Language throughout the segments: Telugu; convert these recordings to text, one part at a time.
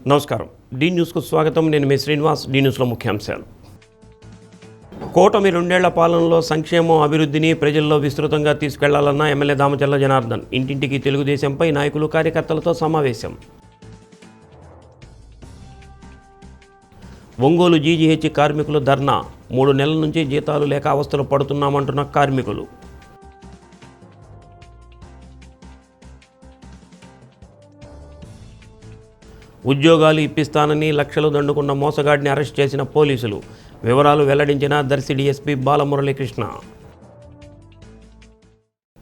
నమస్కారం. డి న్యూస్కు స్వాగతం. నేను మీ శ్రీనివాస్. డి న్యూస్లో ముఖ్యాంశాలు. కూటమి 2 ఏళ్ల పాలనలో సంక్షేమం, అభివృద్ధిని ప్రజల్లో విస్తృతంగా తీసుకెళ్లాలన్న ఎమ్మెల్యే దామచర్ల జనార్దన్. ఇంటింటికి తెలుగుదేశంపై నాయకులు, కార్యకర్తలతో సమావేశం. ఒంగోలు జీజీహెచ్ కార్మికులు ధర్నా. 3 నెలల నుంచి జీతాలు లేక అవస్థలు పడుతున్నామంటున్న కార్మికులు. ఉద్యోగాలు ఇప్పిస్తానని లక్షలు దండుకున్న మోసగాడిని అరెస్ట్ చేసిన పోలీసులు. వివరాలు వెల్లడించిన దర్శి డీఎస్పీ బాలమురళీకృష్ణ.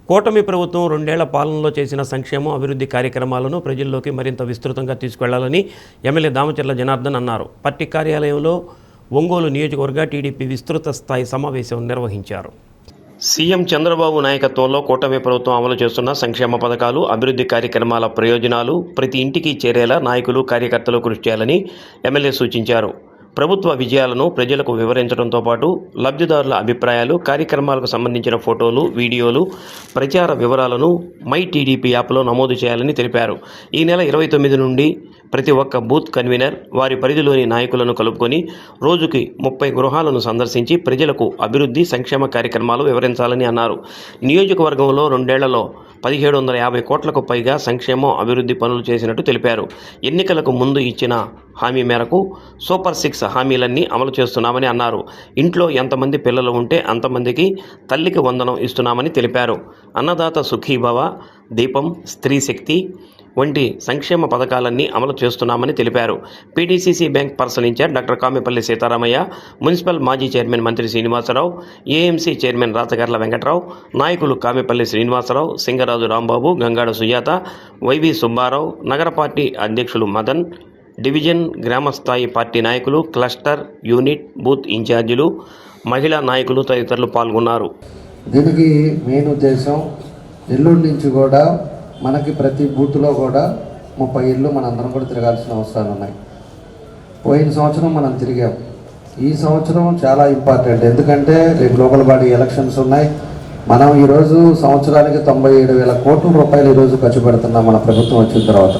కూటమి ప్రభుత్వం 2 ఏళ్ల పాలనలో చేసిన సంక్షేమం, అభివృద్ధి కార్యక్రమాలను ప్రజల్లోకి మరింత విస్తృతంగా తీసుకెళ్లాలని ఎమ్మెల్యే దామచర్ల జనార్దన్ అన్నారు. పార్టీ కార్యాలయంలో ఒంగోలు నియోజకవర్గ టీడీపీ విస్తృత స్థాయి సమావేశం నిర్వహించారు. సీఎం చంద్రబాబు నాయకత్వంలో కూటమి ప్రభుత్వం అమలు చేస్తున్న సంక్షేమ పథకాలు, అభివృద్ధి కార్యక్రమాల ప్రయోజనాలు ప్రతి ఇంటికి చేరేలా నాయకులు, కార్యకర్తలు కృషి చేయాలని ఎమ్మెల్యే సూచించారు. ప్రభుత్వ విజయాలను ప్రజలకు వివరించడంతో పాటు లబ్ధిదారుల అభిప్రాయాలు, కార్యక్రమాలకు సంబంధించిన ఫోటోలు, వీడియోలు, ప్రచార వివరాలను మై టీడీపీ యాప్లో నమోదు చేయాలని తెలిపారు. ఈ నెల 29 నుండి ప్రతి ఒక్క బూత్ కన్వీనర్ వారి పరిధిలోని నాయకులను కలుపుకొని రోజుకి 30 గృహాలను సందర్శించి ప్రజలకు అభివృద్ధి, సంక్షేమ కార్యక్రమాలు వివరించాలని అన్నారు. నియోజకవర్గంలో 2 ఏళ్లలో 1750 కోట్లకు పైగా సంక్షేమం, అభివృద్ధి పనులు చేసినట్టు తెలిపారు. ఎన్నికలకు ముందు ఇచ్చిన హామీ మేరకు సూపర్ 6 హామీలన్నీ అమలు చేస్తున్నామని అన్నారు. ఇంట్లో ఎంతమంది పిల్లలు ఉంటే అంతమందికి తల్లికి వందనం ఇస్తున్నామని తెలిపారు. అన్నదాత సుఖీభవ, దీపం, స్త్రీ శక్తి వంటి సంక్షేమ పథకాలన్నీ అమలు చేస్తున్నామని తెలిపారు. PDCC bank personnel incharge doctor Kamepalli Sitaramayya, municipal మాజీ chairman Mantri Srinivasarao, AMC chairman Rathagarla Venkatrao, నాయకులు కామెపల్లి శ్రీనివాసరావు, సింగరాజు రాంబాబు, గంగాడ సుజాత, వైవి సుబ్బారావు, నగర పార్టీ అధ్యక్షులు మదన్, డివిజన్, గ్రామస్థాయి పార్టీ నాయకులు, క్లస్టర్, యూనిట్, బూత్ ఇన్ఛార్జీలు, మహిళా నాయకులు తదితరులు పాల్గొన్నారు. దీనికి మెయిన్ ఉద్దేశం నెల్లూరు నుంచి కూడా మనకి ప్రతి బూత్లో కూడా 30 ఇళ్ళు మనందరం కూడా తిరగాల్సిన అవసరాలు ఉన్నాయి. పోయిన సంవత్సరం మనం తిరిగాం. ఈ సంవత్సరం చాలా ఇంపార్టెంట్. ఎందుకంటే రేపు లోకల్ బాడీ ఎలక్షన్స్ ఉన్నాయి. మనం ఈరోజు సంవత్సరానికి 97,000 కోట్ల రూపాయలు ఈరోజు ఖర్చు పెడుతున్నాం మన ప్రభుత్వం వచ్చిన తర్వాత.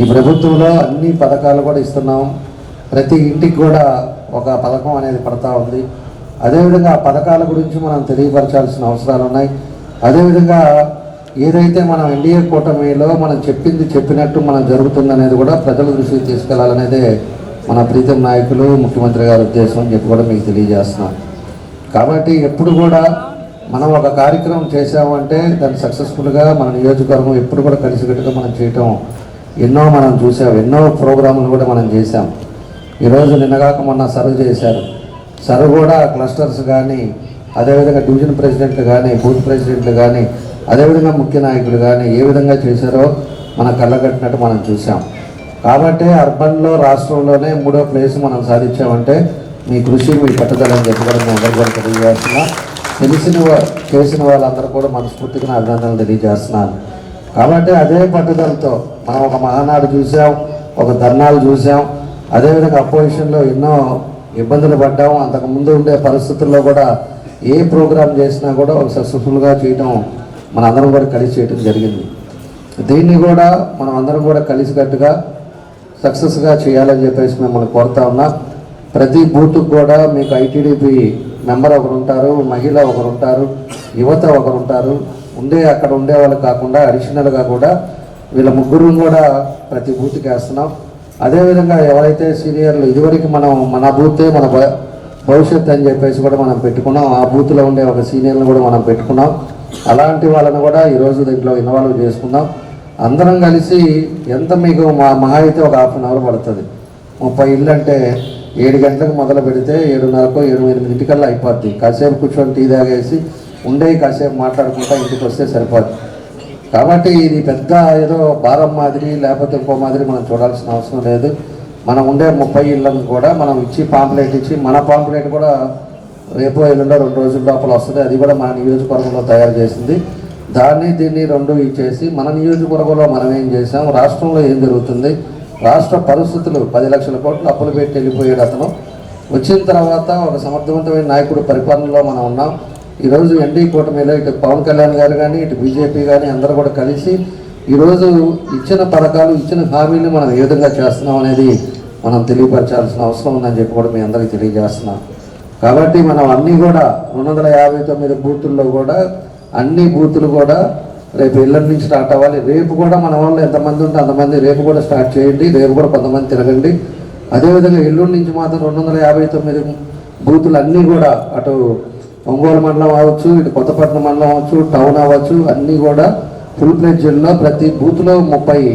ఈ ప్రభుత్వంలో అన్ని పథకాలు కూడా ఇస్తున్నాం. ప్రతి ఇంటికి కూడా ఒక పథకం అనేది పడతా ఉంది. అదేవిధంగా ఆ పథకాల గురించి మనం తెలియపరచాల్సిన అవసరాలు ఉన్నాయి. అదేవిధంగా ఏదైతే మనం ఎన్డీఏ కూటమిలో మనం చెప్పినట్టు మనం జరుగుతుందనేది కూడా ప్రజల దృష్టికి తీసుకెళ్లాలనేదే మన ప్రీతం నాయకులు, ముఖ్యమంత్రి గారి ఉద్దేశం అని చెప్పి కూడా మీకు తెలియజేస్తున్నాం. కాబట్టి ఎప్పుడు కూడా మనం ఒక కార్యక్రమం చేసామంటే దాన్ని సక్సెస్ఫుల్గా మన నియోజకవర్గం ఎప్పుడు కూడా కలిసికట్టుగా మనం చేయటం ఎన్నో మనం చూసాం. ఎన్నో ప్రోగ్రాములు కూడా మనం చేసాం. ఈరోజు నిన్నగాక మొన్న సర్వ్ చేశారు. సర్వ్ కూడా క్లస్టర్స్ కానీ, అదేవిధంగా డివిజన్ ప్రెసిడెంట్లు కానీ, బూత్ ప్రెసిడెంట్లు కానీ, అదేవిధంగా ముఖ్య నాయకులు కానీ ఏ విధంగా చేశారో మన కళ్ళగట్టినట్టు మనం చూసాం. కాబట్టి అర్బన్లో రాష్ట్రంలోనే 3వ ప్లేస్ మనం సాధించామంటే మీ కృషి, మీ పట్టుదల అని చెప్పి కూడా మేము అందరూ కూడా తెలియజేస్తున్నాం. చేసిన వాళ్ళందరూ కూడా మనస్ఫూర్తిగా అభినందనలు తెలియజేస్తున్నాను. కాబట్టి అదే పట్టుదలతో మనం ఒక మహానాడు చూసాం, ఒక ధర్నాలు చూసాం. అదేవిధంగా అపోజిషన్లో ఎన్నో ఇబ్బందులు పడ్డాం. అంతకుముందు ఉండే పరిస్థితుల్లో కూడా ఏ ప్రోగ్రాం చేసినా కూడా ఒక సక్సెస్ఫుల్గా చేయటం మన అందరం కూడా కలిసి చేయటం జరిగింది. దీన్ని కూడా మనం అందరం కూడా కలిసికట్టుగా సక్సెస్గా చేయాలని చెప్పేసి మిమ్మల్ని కోరుతా ఉన్నా. ప్రతి బూత్కు కూడా మీకు ఐటీడీపీ మెంబర్ ఒకరు ఉంటారు, మహిళ ఒకరు ఉంటారు, యువత ఒకరు ఉంటారు. అక్కడ ఉండే వాళ్ళు కాకుండా అడిషనల్గా కూడా వీళ్ళ ముగ్గురు కూడా ప్రతి బూత్కి వేస్తున్నాం. అదేవిధంగా ఎవరైతే సీనియర్లు ఇదివరకు మనం మన బూతే మన భవిష్యత్తు అని చెప్పేసి కూడా మనం పెట్టుకున్నాం. ఆ బూత్లో ఉండే ఒక సీనియర్ని కూడా మనం పెట్టుకున్నాం. అలాంటి వాళ్ళని కూడా ఈరోజు దీంట్లో ఇన్వాల్వ్ చేసుకుందాం. అందరం కలిసి ఎంత మీకు మహా అయితే ఒక 1/2 అవర్ పడుతుంది. 30 ఇళ్ళు అంటే 7 గంటలకు మొదలు పెడితే 7:30కో 8 అయిపోద్ది. కాసేపు కూర్చొని టీ తాగేసి కాసేపు మాట్లాడుకుంటా ఇంటికి వస్తే సరిపోద్ది. కాబట్టి ఇది పెద్ద ఏదో భారం మాదిరి లేకపోతే ఇంకో మాదిరి మనం చూడాల్సిన అవసరం లేదు. మనం ఉండే 30 ఇళ్ళను కూడా మనం ఇచ్చి పాంప్లెట్ ఇచ్చి, మన పాంప్లెట్ కూడా రేపు ఎల్లుండో 2 రోజుల లోపల వస్తుంది. అది కూడా మన నియోజకవర్గంలో తయారు చేసింది. దీన్ని 2 ఇచ్చేసి మన నియోజకవర్గంలో మనం ఏం చేసాం, రాష్ట్రంలో ఏం జరుగుతుంది, రాష్ట్ర పరిస్థితులు 10 లక్షల కోట్లు అప్పులు పెట్టి వెళ్ళిపోయాడు అతను. వచ్చిన తర్వాత ఒక సమర్థవంతమైన నాయకుడు పరిపాలనలో మనం ఉన్నాం. ఈరోజు ఎన్డీ కూటమిలో ఇటు పవన్ కళ్యాణ్ గారు కానీ, ఇటు బీజేపీ కానీ అందరూ కూడా కలిసి ఈరోజు ఇచ్చిన పథకాలు ఇచ్చిన హామీలు మనం ఏ విధంగా చేస్తున్నాం అనేది మనం తెలియపరచాల్సిన అవసరం ఉందని చెప్పి కూడా మీ అందరికీ తెలియజేస్తున్నాం. కాబట్టి మనం అన్నీ కూడా 259 బూతుల్లో కూడా అన్ని బూతులు కూడా రేపు ఎల్లుండి నుంచి స్టార్ట్ అవ్వాలి. రేపు కూడా మన వాళ్ళు ఎంతమంది ఉంటే అంతమంది రేపు కూడా స్టార్ట్ చేయండి. రేపు కూడా కొంతమంది తిరగండి. అదేవిధంగా ఎల్లుండి నుంచి మాత్రం 259 బూతులు అన్నీ కూడా అటు ఒంగోలు మండలం అవ్వచ్చు, ఇటు కొత్తపట్నం మండలం అవ్వచ్చు, టౌన్ అవ్వచ్చు, అన్నీ కూడా ఫుల్ ప్లేజ్లో ప్రతి బూత్లో 30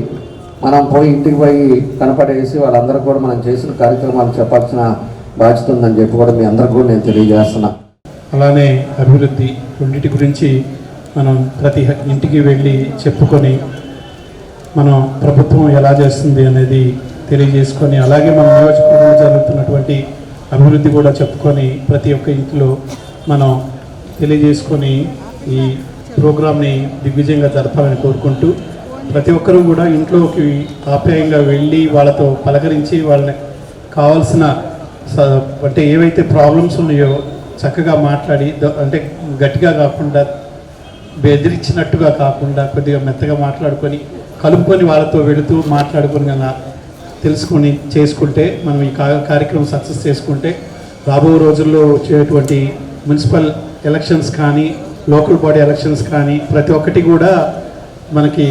మనం పోయి ఇంటికి పోయి కనపడేసి వాళ్ళందరూ కూడా మనం చేసిన కార్యక్రమాలు చెప్పాల్సిన బాధ్యత ఉందని చెప్పి కూడా మీ అందరికీ కూడా నేను తెలియజేస్తున్నా. అలానే అభివృద్ధి రెండింటి గురించి మనం ప్రతి ఇంటికి వెళ్ళి చెప్పుకొని మనం ప్రభుత్వం ఎలా చేస్తుంది అనేది తెలియజేసుకొని, అలాగే మన నియోజకవర్గంలో జరుగుతున్నటువంటి అభివృద్ధి కూడా చెప్పుకొని ప్రతి ఒక్క ఇంట్లో మనం తెలియజేసుకొని ఈ ప్రోగ్రామ్ని దిగ్విజయంగా జరపాలని కోరుకుంటూ, ప్రతి ఒక్కరూ కూడా ఇంట్లోకి ఆప్యాయంగా వెళ్ళి వాళ్ళతో పలకరించి వాళ్ళని కావాల్సిన అంటే ఏవైతే ప్రాబ్లమ్స్ ఉన్నాయో చక్కగా మాట్లాడి, అంటే గట్టిగా కాకుండా బెదిరించినట్టుగా కాకుండా కొద్దిగా మెత్తగా మాట్లాడుకొని కలుపుకొని వాళ్ళతో వెళుతూ మాట్లాడుకొని అలా తెలుసుకొని చేసుకుంటే మనం ఈ కార్యక్రమం సక్సెస్ చేసుకుంటే రాబో రోజుల్లో వచ్చేటువంటి మున్సిపల్ ఎలక్షన్స్ కానీ లోకల్ బాడీ ఎలక్షన్స్ కానీ ప్రతి ఒక్కటి కూడా మనకి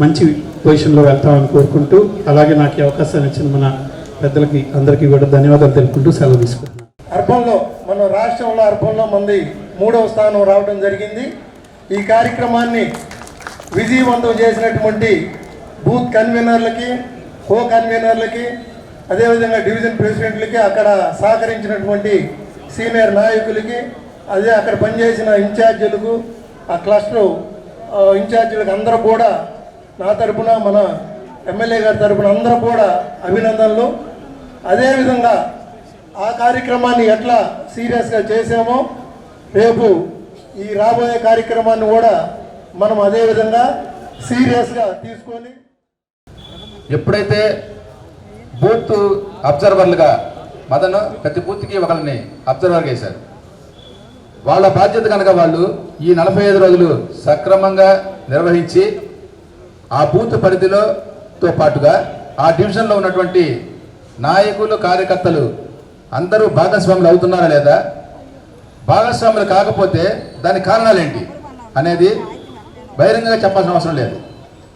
మంచి పొజిషన్లో వెళ్తామని కోరుకుంటూ, అలాగే నాకు ఈ అవకాశాన్ని ఇచ్చిన మన పెద్దలకి అందరికీ కూడా ధన్యవాదాలు తెలుపుకుంటూ సెలవు తీసుకుంటున్నాను. అర్బన్లో మన రాష్ట్రంలో అర్బన్లో మంది 3వ స్థానం రావడం జరిగింది. ఈ కార్యక్రమాన్ని విజయవంతం చేసినటువంటి బూత్ కన్వీనర్లకి, కో కన్వీనర్లకి, అదేవిధంగా డివిజన్ ప్రెసిడెంట్లకి, అక్కడ సహకరించినటువంటి సీనియర్ నాయకులకి, అదే అక్కడ పనిచేసిన ఇన్ఛార్జీలకు, ఆ క్లస్టర్ ఇన్ఛార్జీలకు అందరూ కూడా నా తరపున మన ఎమ్మెల్యే గారి తరపున అందరూ కూడా అభినందనలు. అదేవిధంగా ఆ కార్యక్రమాన్ని ఎట్లా సీరియస్గా చేసామో రేపు ఈ రాబోయే కార్యక్రమాన్ని కూడా మనం అదేవిధంగా సీరియస్గా తీసుకొని, ఎప్పుడైతే బూత్ అబ్జర్వర్లుగా మదన్ ప్రతి బూత్కి ఒకరిని అబ్జర్వర్గా వేశారు, వాళ్ళ బాధ్యత కనుక వాళ్ళు ఈ 45 రోజులు సక్రమంగా నిర్వహించి ఆ బూత్ పరిధిలోతో పాటుగా ఆ డివిజన్లో ఉన్నటువంటి నాయకులు, కార్యకర్తలు అందరూ భాగస్వాములు అవుతున్నారా లేదా, భాగస్వాములు కాకపోతే దాని కారణాలు ఏంటి అనేది బహిరంగంగా చెప్పాల్సిన అవసరం లేదు.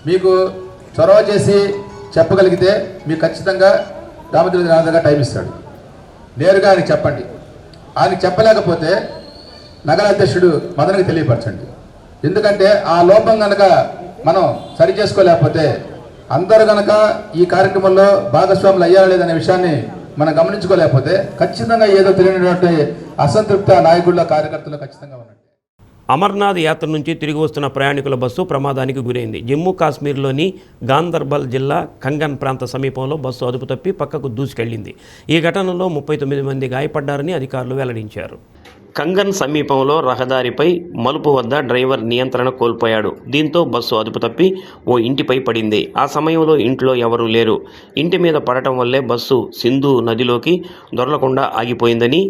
మీకు చొరవ చేసి చెప్పగలిగితే మీకు ఖచ్చితంగా దామోదర టైం ఇస్తాడు. నేరుగా ఆయనకి చెప్పండి. ఆయనకి చెప్పలేకపోతే నగర అధ్యక్షుడు మదన్కి తెలియపరచండి. ఎందుకంటే ఆ లోపం కనుక మనం సరి చేసుకోలేకపోతే అందరూ కనుక ఈ కార్యక్రమంలో భాగస్వాములు అయ్యారా లేదనే విషయాన్ని మనం గమనించుకోలేకపోతే ఖచ్చితంగా ఏదో తెలియనటువంటి అసంతృప్త నాయకుల కార్యకర్తలు ఖచ్చితంగా ఉన్నారు. అమర్నాథ్ యాత్ర నుంచి తిరిగి వస్తున్న ప్రయాణికుల బస్సు ప్రమాదానికి గురైంది. జమ్మూ కాశ్మీర్లోని గాందర్బల్ జిల్లా కంగన్ ప్రాంత సమీపంలో బస్సు అదుపు తప్పి పక్కకు దూసుకెళ్లింది. ఈ ఘటనలో 39 మంది గాయపడ్డారని అధికారులు వెల్లడించారు. కంగన్ సమీపంలో రహదారిపై మలుపు వద్ద డ్రైవర్ నియంత్రణ కోల్పోయాడు. దీంతో బస్సు అదుపు తప్పి ఓ ఇంటిపై పడింది. ఆ సమయంలో ఇంట్లో ఎవరూ లేరు. ఇంటి మీద పడటం వల్లే బస్సు సింధు నదిలోకి దొరలకుండా ఆగిపోయిందని,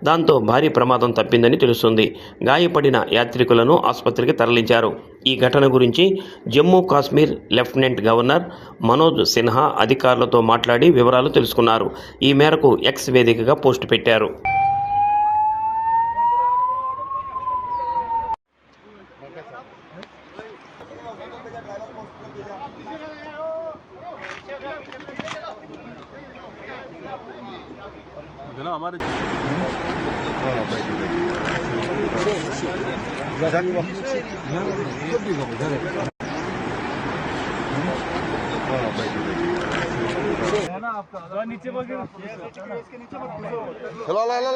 దాంతో భారీ ప్రమాదం తప్పిందని తెలుస్తుంది. గాయపడిన యాత్రికులను ఆసుపత్రికి తరలించారు. ఈ ఘటన గురించి జమ్మూ కాశ్మీర్ లెఫ్టినెంట్ గవర్నర్ మనోజ్ సిన్హా అధికారులతో మాట్లాడి వివరాలు తెలుసుకున్నారు. ఈ మేరకు ఎక్స్ వేదికగా పోస్టు పెట్టారు.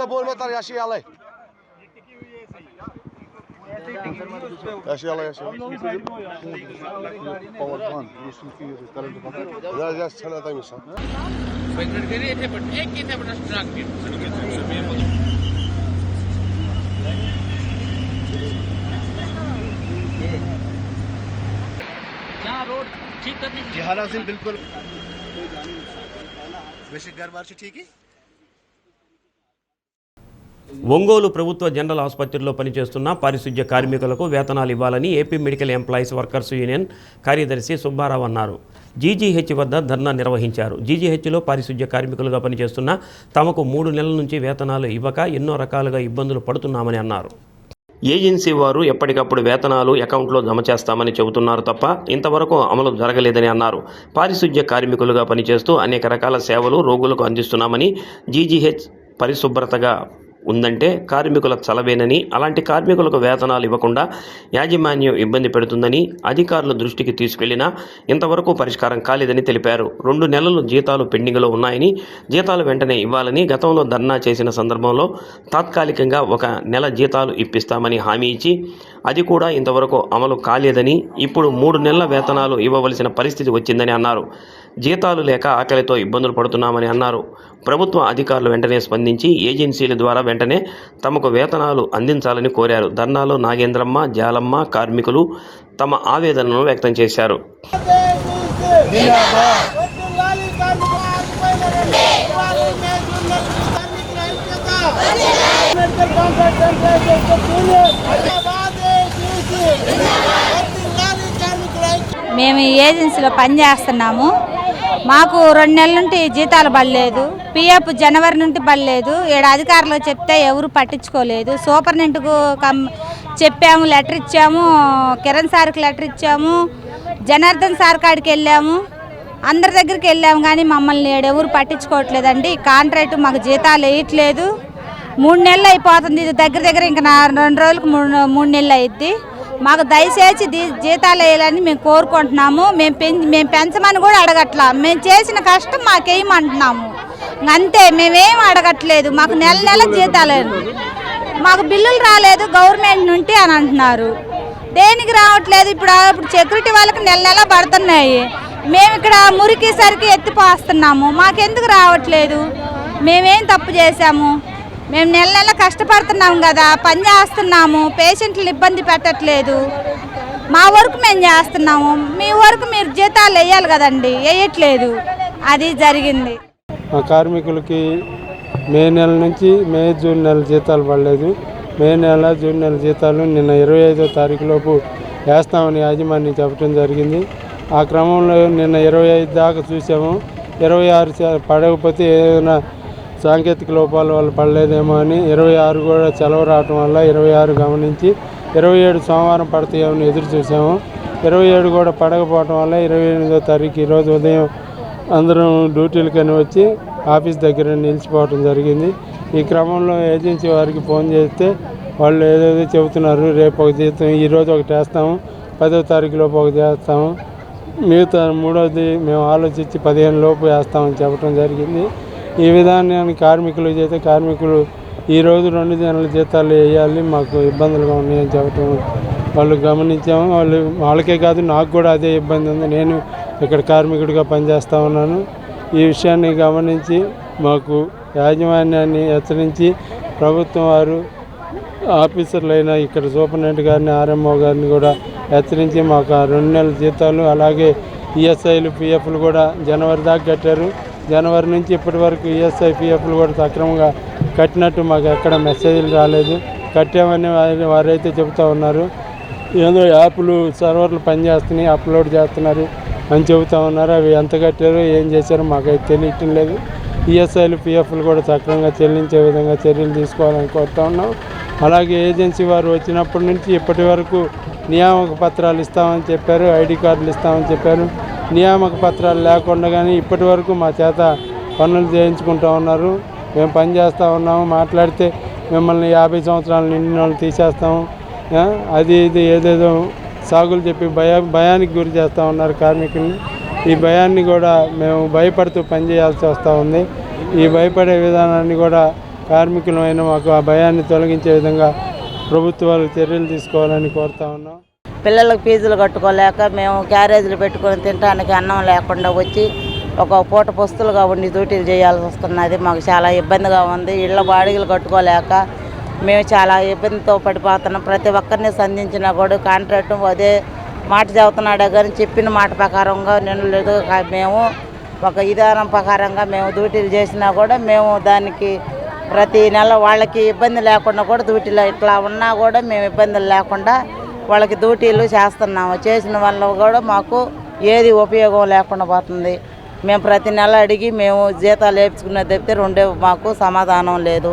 لا بول مطر يا شي الله يا شي الله يا شي لا يا سنه تمشي فكرت كده थे बट एक ही थे बट ट्रक के यहाँ रोड ठीक करने की हालात से बिल्कुल वैसे घर बार से ठीक है ఒంగోలు ప్రభుత్వ జనరల్ ఆసుపత్రిలో పనిచేస్తున్న పారిశుధ్య కార్మికులకు వేతనాలు ఇవ్వాలని AP medical employees workers union కార్యదర్శి సుబ్బారావు అన్నారు. జీజీహెచ్ వద్ద ధర్నా నిర్వహించారు. జీజీహెచ్లో పారిశుధ్య కార్మికులుగా పనిచేస్తున్న తమకు 3 నెలల నుంచి వేతనాలు ఇవ్వక ఎన్నో రకాలుగా ఇబ్బందులు పడుతున్నామని అన్నారు. ఏజెన్సీ వారు ఎప్పటికప్పుడు వేతనాలు అకౌంట్లో జమ చేస్తామని చెబుతున్నారు తప్ప ఇంతవరకు అమలు జరగలేదని అన్నారు. పారిశుధ్య కార్మికులుగా పనిచేస్తూ అనేక రకాల సేవలు రోగులకు అందిస్తున్నామని, జీజీహెచ్ పరిశుభ్రతగా ఉందంటే కార్మికుల చలవేనని, అలాంటి కార్మికులకు వేతనాలు ఇవ్వకుండా యాజమాన్యం ఇబ్బంది పెడుతుందని అధికారుల దృష్టికి తీసుకెళ్లినా ఇంతవరకు పరిష్కారం కాలేదని తెలిపారు. 2 నెలలు జీతాలు పెండింగ్లో ఉన్నాయని, జీతాలు వెంటనే ఇవ్వాలని గతంలో ధర్నా చేసిన సందర్భంలో తాత్కాలికంగా 1 నెల జీతాలు ఇప్పిస్తామని హామీ ఇచ్చి అది కూడా ఇంతవరకు అమలు కాలేదని, ఇప్పుడు 3 నెలల వేతనాలు ఇవ్వవలసిన పరిస్థితి వచ్చిందని అన్నారు. జీతాలు లేక ఆకలితో ఇబ్బందులు పడుతున్నామని అన్నారు. ప్రభుత్వ అధికారులు వెంటనే స్పందించి ఏజెన్సీల ద్వారా వెంటనే తమకు వేతనాలు అందించాలని కోరారు. ధర్నాలో నాగేంద్రమ్మ, జాలమ్మ కార్మికులు తమ ఆవేదనను వ్యక్తం చేశారు. మేము ఈ ఏజెన్సీలో పనిచేస్తున్నాము. మాకు 2 నెలల నుండి జీతాలు పడలేదు. పిఎఫ్ జనవరి నుండి పడలేదు. 7 అధికారులు చెప్తే ఎవరు పట్టించుకోలేదు. సూపరింటెండెంట్కు చెప్పాము, లెటర్ ఇచ్చాము. కిరణ్ సార్కి లెటర్ ఇచ్చాము. జనార్దన్ సార్ కాడికి వెళ్ళాము. అందరి దగ్గరికి వెళ్ళాము కానీ మమ్మల్ని ఎవరు పట్టించుకోవట్లేదండి. కాంట్రాక్ట్ మాకు జీతాలు వేయట్లేదు. 3 నెలలు అయిపోతుంది. ఇది దగ్గర ఇంకా 2 రోజులకు 3 నెలలు అయ్యిద్ది. మాకు దయచేసి జీతాలు వేయాలని మేము కోరుకుంటున్నాము. మేము పెంచమని కూడా అడగట్లా. మేము చేసిన కష్టం మాకేయమంటున్నాము అంతే. మేమేం అడగట్లేదు. మాకు నెల జీతాలు, మాకు బిల్లులు రాలేదు గవర్నమెంట్ నుండి అని అంటున్నారు. దేనికి రావట్లేదు? ఇప్పుడు సెక్యూరిటీ వాళ్ళకి నెల పడుతున్నాయి. మేము ఇక్కడ మురికి సరికి ఎత్తిపోస్తున్నాము. మాకెందుకు రావట్లేదు? మేమేం తప్పు చేశాము? మేము నెల కష్టపడుతున్నాము కదా, పని చేస్తున్నాము. పేషెంట్లు ఇబ్బంది పెట్టట్లేదు. మా వరకు మేము చేస్తున్నాము. మీ వరకు మీరు జీతాలు వేయాలి కదండి, వేయట్లేదు. అది జరిగింది. మా కార్మికులకి మే నెల నుంచి జూన్ నెల జీతాలు పడలేదు. మే నెల, జూన్ నెల జీతాలు నిన్న 25వ తారీఖు లోపు వేస్తామని యాజమాన్యం చెప్పడం జరిగింది. ఆ క్రమంలో నిన్న 25 దాకా చూసాము. 26 పడకపోతే ఏదైనా సాంకేతిక లోపాల వల్ల పడలేదేమో అని 26 కూడా సెలవు రావటం వల్ల 26 గమనించి 27 సోమవారం పడతాయేమని ఎదురు చూసాము. 27 కూడా పడకపోవటం వల్ల 28వ తారీఖు ఈరోజు ఉదయం అందరం డ్యూటీలకని వచ్చి ఆఫీస్ దగ్గర నిలిచిపోవటం జరిగింది. ఈ క్రమంలో ఏజెన్సీ వారికి ఫోన్ చేస్తే వాళ్ళు ఏదేదో చెబుతున్నారు. రేపు ఒక జీతం, ఈరోజు ఒకటి వేస్తాము, 10వ తారీఖు లోపు ఒకటి వేస్తాము, మిగతా 3వది మేము ఆలోచించి 15 లోపు వేస్తామని చెప్పడం జరిగింది. ఈ విధానాన్ని కార్మికులు చేస్తే కార్మికులు ఈరోజు 2 నెలల జీతాలు వేయాలి, మాకు ఇబ్బందులుగా ఉన్నాయని చెప్పడం వాళ్ళు గమనించాము. వాళ్ళకే కాదు, నాకు కూడా అదే ఇబ్బంది ఉంది. నేను ఇక్కడ కార్మికుడిగా పనిచేస్తూ ఉన్నాను. ఈ విషయాన్ని గమనించి మాకు యాజమాన్యాన్ని హెచ్చరించి ప్రభుత్వం వారు ఆఫీసర్లైన ఇక్కడ సూపరింటెండెంట్ గారిని, ఆర్ఎంఓ గారిని కూడా హెచ్చరించి మాకు 2 నెలల జీతాలు అలాగే ఈఎస్ఐలు, పిఎఫ్లు కూడా జనవరి దాకా కట్టారు. జనవరి నుంచి ఇప్పటి వరకు ఈఎస్ఐ, పిఎఫ్లు కూడా సక్రమంగా కట్టినట్టు మాకు ఎక్కడ మెసేజ్లు రాలేదు. కట్టామని వారైతే చెబుతూ ఉన్నారు. ఏదో యాప్లు, సర్వర్లు పనిచేస్తున్నాయి, అప్లోడ్ చేస్తున్నారు అని చెబుతూ ఉన్నారు. అవి ఎంత కట్టారో ఏం చేశారో మాకైతే తెలియటం లేదు. ఈఎస్ఐలు, పిఎఫ్లు కూడా సక్రమంగా చెల్లించే విధంగా చర్యలు తీసుకోవాలని కోరుతూ ఉన్నాం. అలాగే ఏజెన్సీ వారు వచ్చినప్పటి నుంచి ఇప్పటి వరకు నియామక పత్రాలు ఇస్తామని చెప్పారు, ఐడి కార్డులు ఇస్తామని చెప్పారు. నియామక పత్రాలు లేకుండా కానీ ఇప్పటి వరకు మా చేత పనులు చేయించుకుంటూ ఉన్నారు. మేము పని చేస్తూ ఉన్నాము. మాట్లాడితే మిమ్మల్ని 50 సంవత్సరాలు నిండిన వాళ్ళు తీసేస్తాము, అది ఇది ఏదేదో సాగులు చెప్పి భయానికి గురి చేస్తూ ఉన్నారు కార్మికుల్ని. ఈ భయాన్ని కూడా మేము భయపడుతూ పనిచేయాల్సి వస్తూ ఉంది. ఈ భయపడే విధానాన్ని కూడా కార్మికులమైన మాకు ఆ భయాన్ని తొలగించే విధంగా ప్రభుత్వాలు చర్యలు తీసుకోవాలని కోరుతా ఉన్నాం. పిల్లలకు ఫీజులు కట్టుకోలేక మేము క్యారేజీలు పెట్టుకొని తినడానికి అన్నం లేకుండా వచ్చి ఒక పూట పస్తులుగా ఉండి డ్యూటీలు చేయాల్సి వస్తున్నది. మాకు చాలా ఇబ్బందిగా ఉంది. ఇళ్ళ బాడిగలు కట్టుకోలేక మేము చాలా ఇబ్బందితో పడిపోతున్నాం. ప్రతి ఒక్కరిని సంధించినా కూడా కాంట్రాక్టు అదే మాట చెబుతున్నాడే కానీ చెప్పిన మాట ప్రకారంగా నిన్నలేదు. మేము ఒక విధానం ప్రకారంగా మేము డ్యూటీలు చేసినా కూడా మేము దానికి ప్రతి నెల వాళ్ళకి ఇబ్బంది లేకుండా కూడా డ్యూటీలో ఇట్లా ఉన్నా కూడా మేము ఇబ్బందులు లేకుండా వాళ్ళకి డ్యూటీలు చేస్తున్నాము. చేసిన వల్ల కూడా మాకు ఏది ఉపయోగం లేకుండా పోతుంది. మేము ప్రతి నెల అడిగి మేము జీతాలు వేయించుకునేది తప్పితే రెండే మాకు సమాధానం లేదు.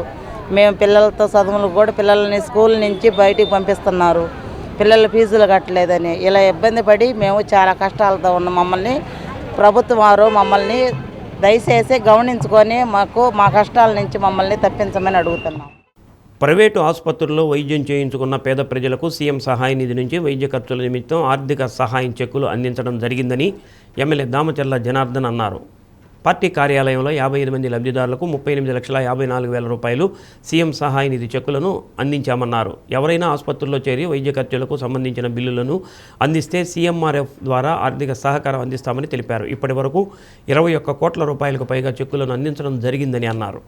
మేము పిల్లలతో చదువులకు కూడా పిల్లల్ని స్కూల్ నుంచి బయటికి పంపిస్తున్నారు, పిల్లల ఫీజులు కట్టలేదని. ఇలా ఇబ్బంది పడి మేము చాలా కష్టాలతో ఉన్న మమ్మల్ని ప్రభుత్వం వారు మమ్మల్ని దయచేసి గమనించుకొని మాకు మా కష్టాల నుంచి మమ్మల్ని తప్పించమని అడుగుతున్నాం. ప్రైవేటు ఆసుపత్రుల్లో వైద్యం చేయించుకున్న పేద ప్రజలకు సీఎం సహాయ నిధి నుంచి వైద్య ఖర్చుల నిమిత్తం ఆర్థిక సహాయం చెక్కులు అందించడం జరిగిందని ఎమ్మెల్యే దామచర్ల జనార్దన్ అన్నారు. పార్టీ కార్యాలయంలో 55 మంది లబ్ధిదారులకు 38,54,000 రూపాయలు సీఎం సహాయ నిధి చెక్కులను అందించామన్నారు. ఎవరైనా ఆసుపత్రుల్లో చేరి వైద్య ఖర్చులకు సంబంధించిన బిల్లులను అందిస్తే సీఎంఆర్ఎఫ్ ద్వారా ఆర్థిక సహకారం అందిస్తామని తెలిపారు. ఇప్పటి వరకు 21 కోట్ల రూపాయలకు పైగా చెక్కులను అందించడం జరిగిందని అన్నారు.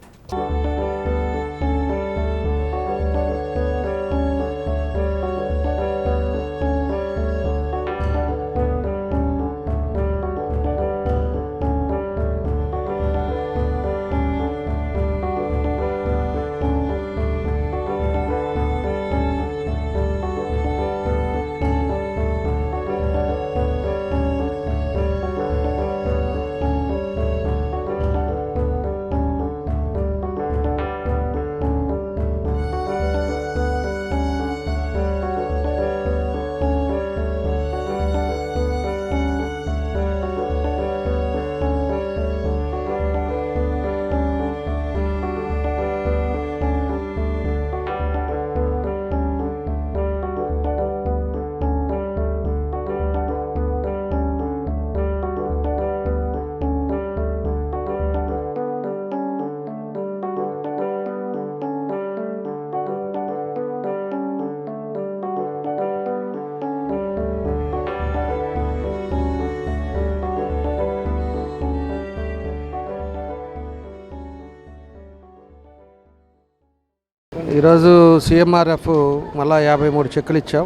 ఈరోజు సీఎంఆర్ఎఫ్ మళ్ళా 53 చెక్కులు ఇచ్చాం.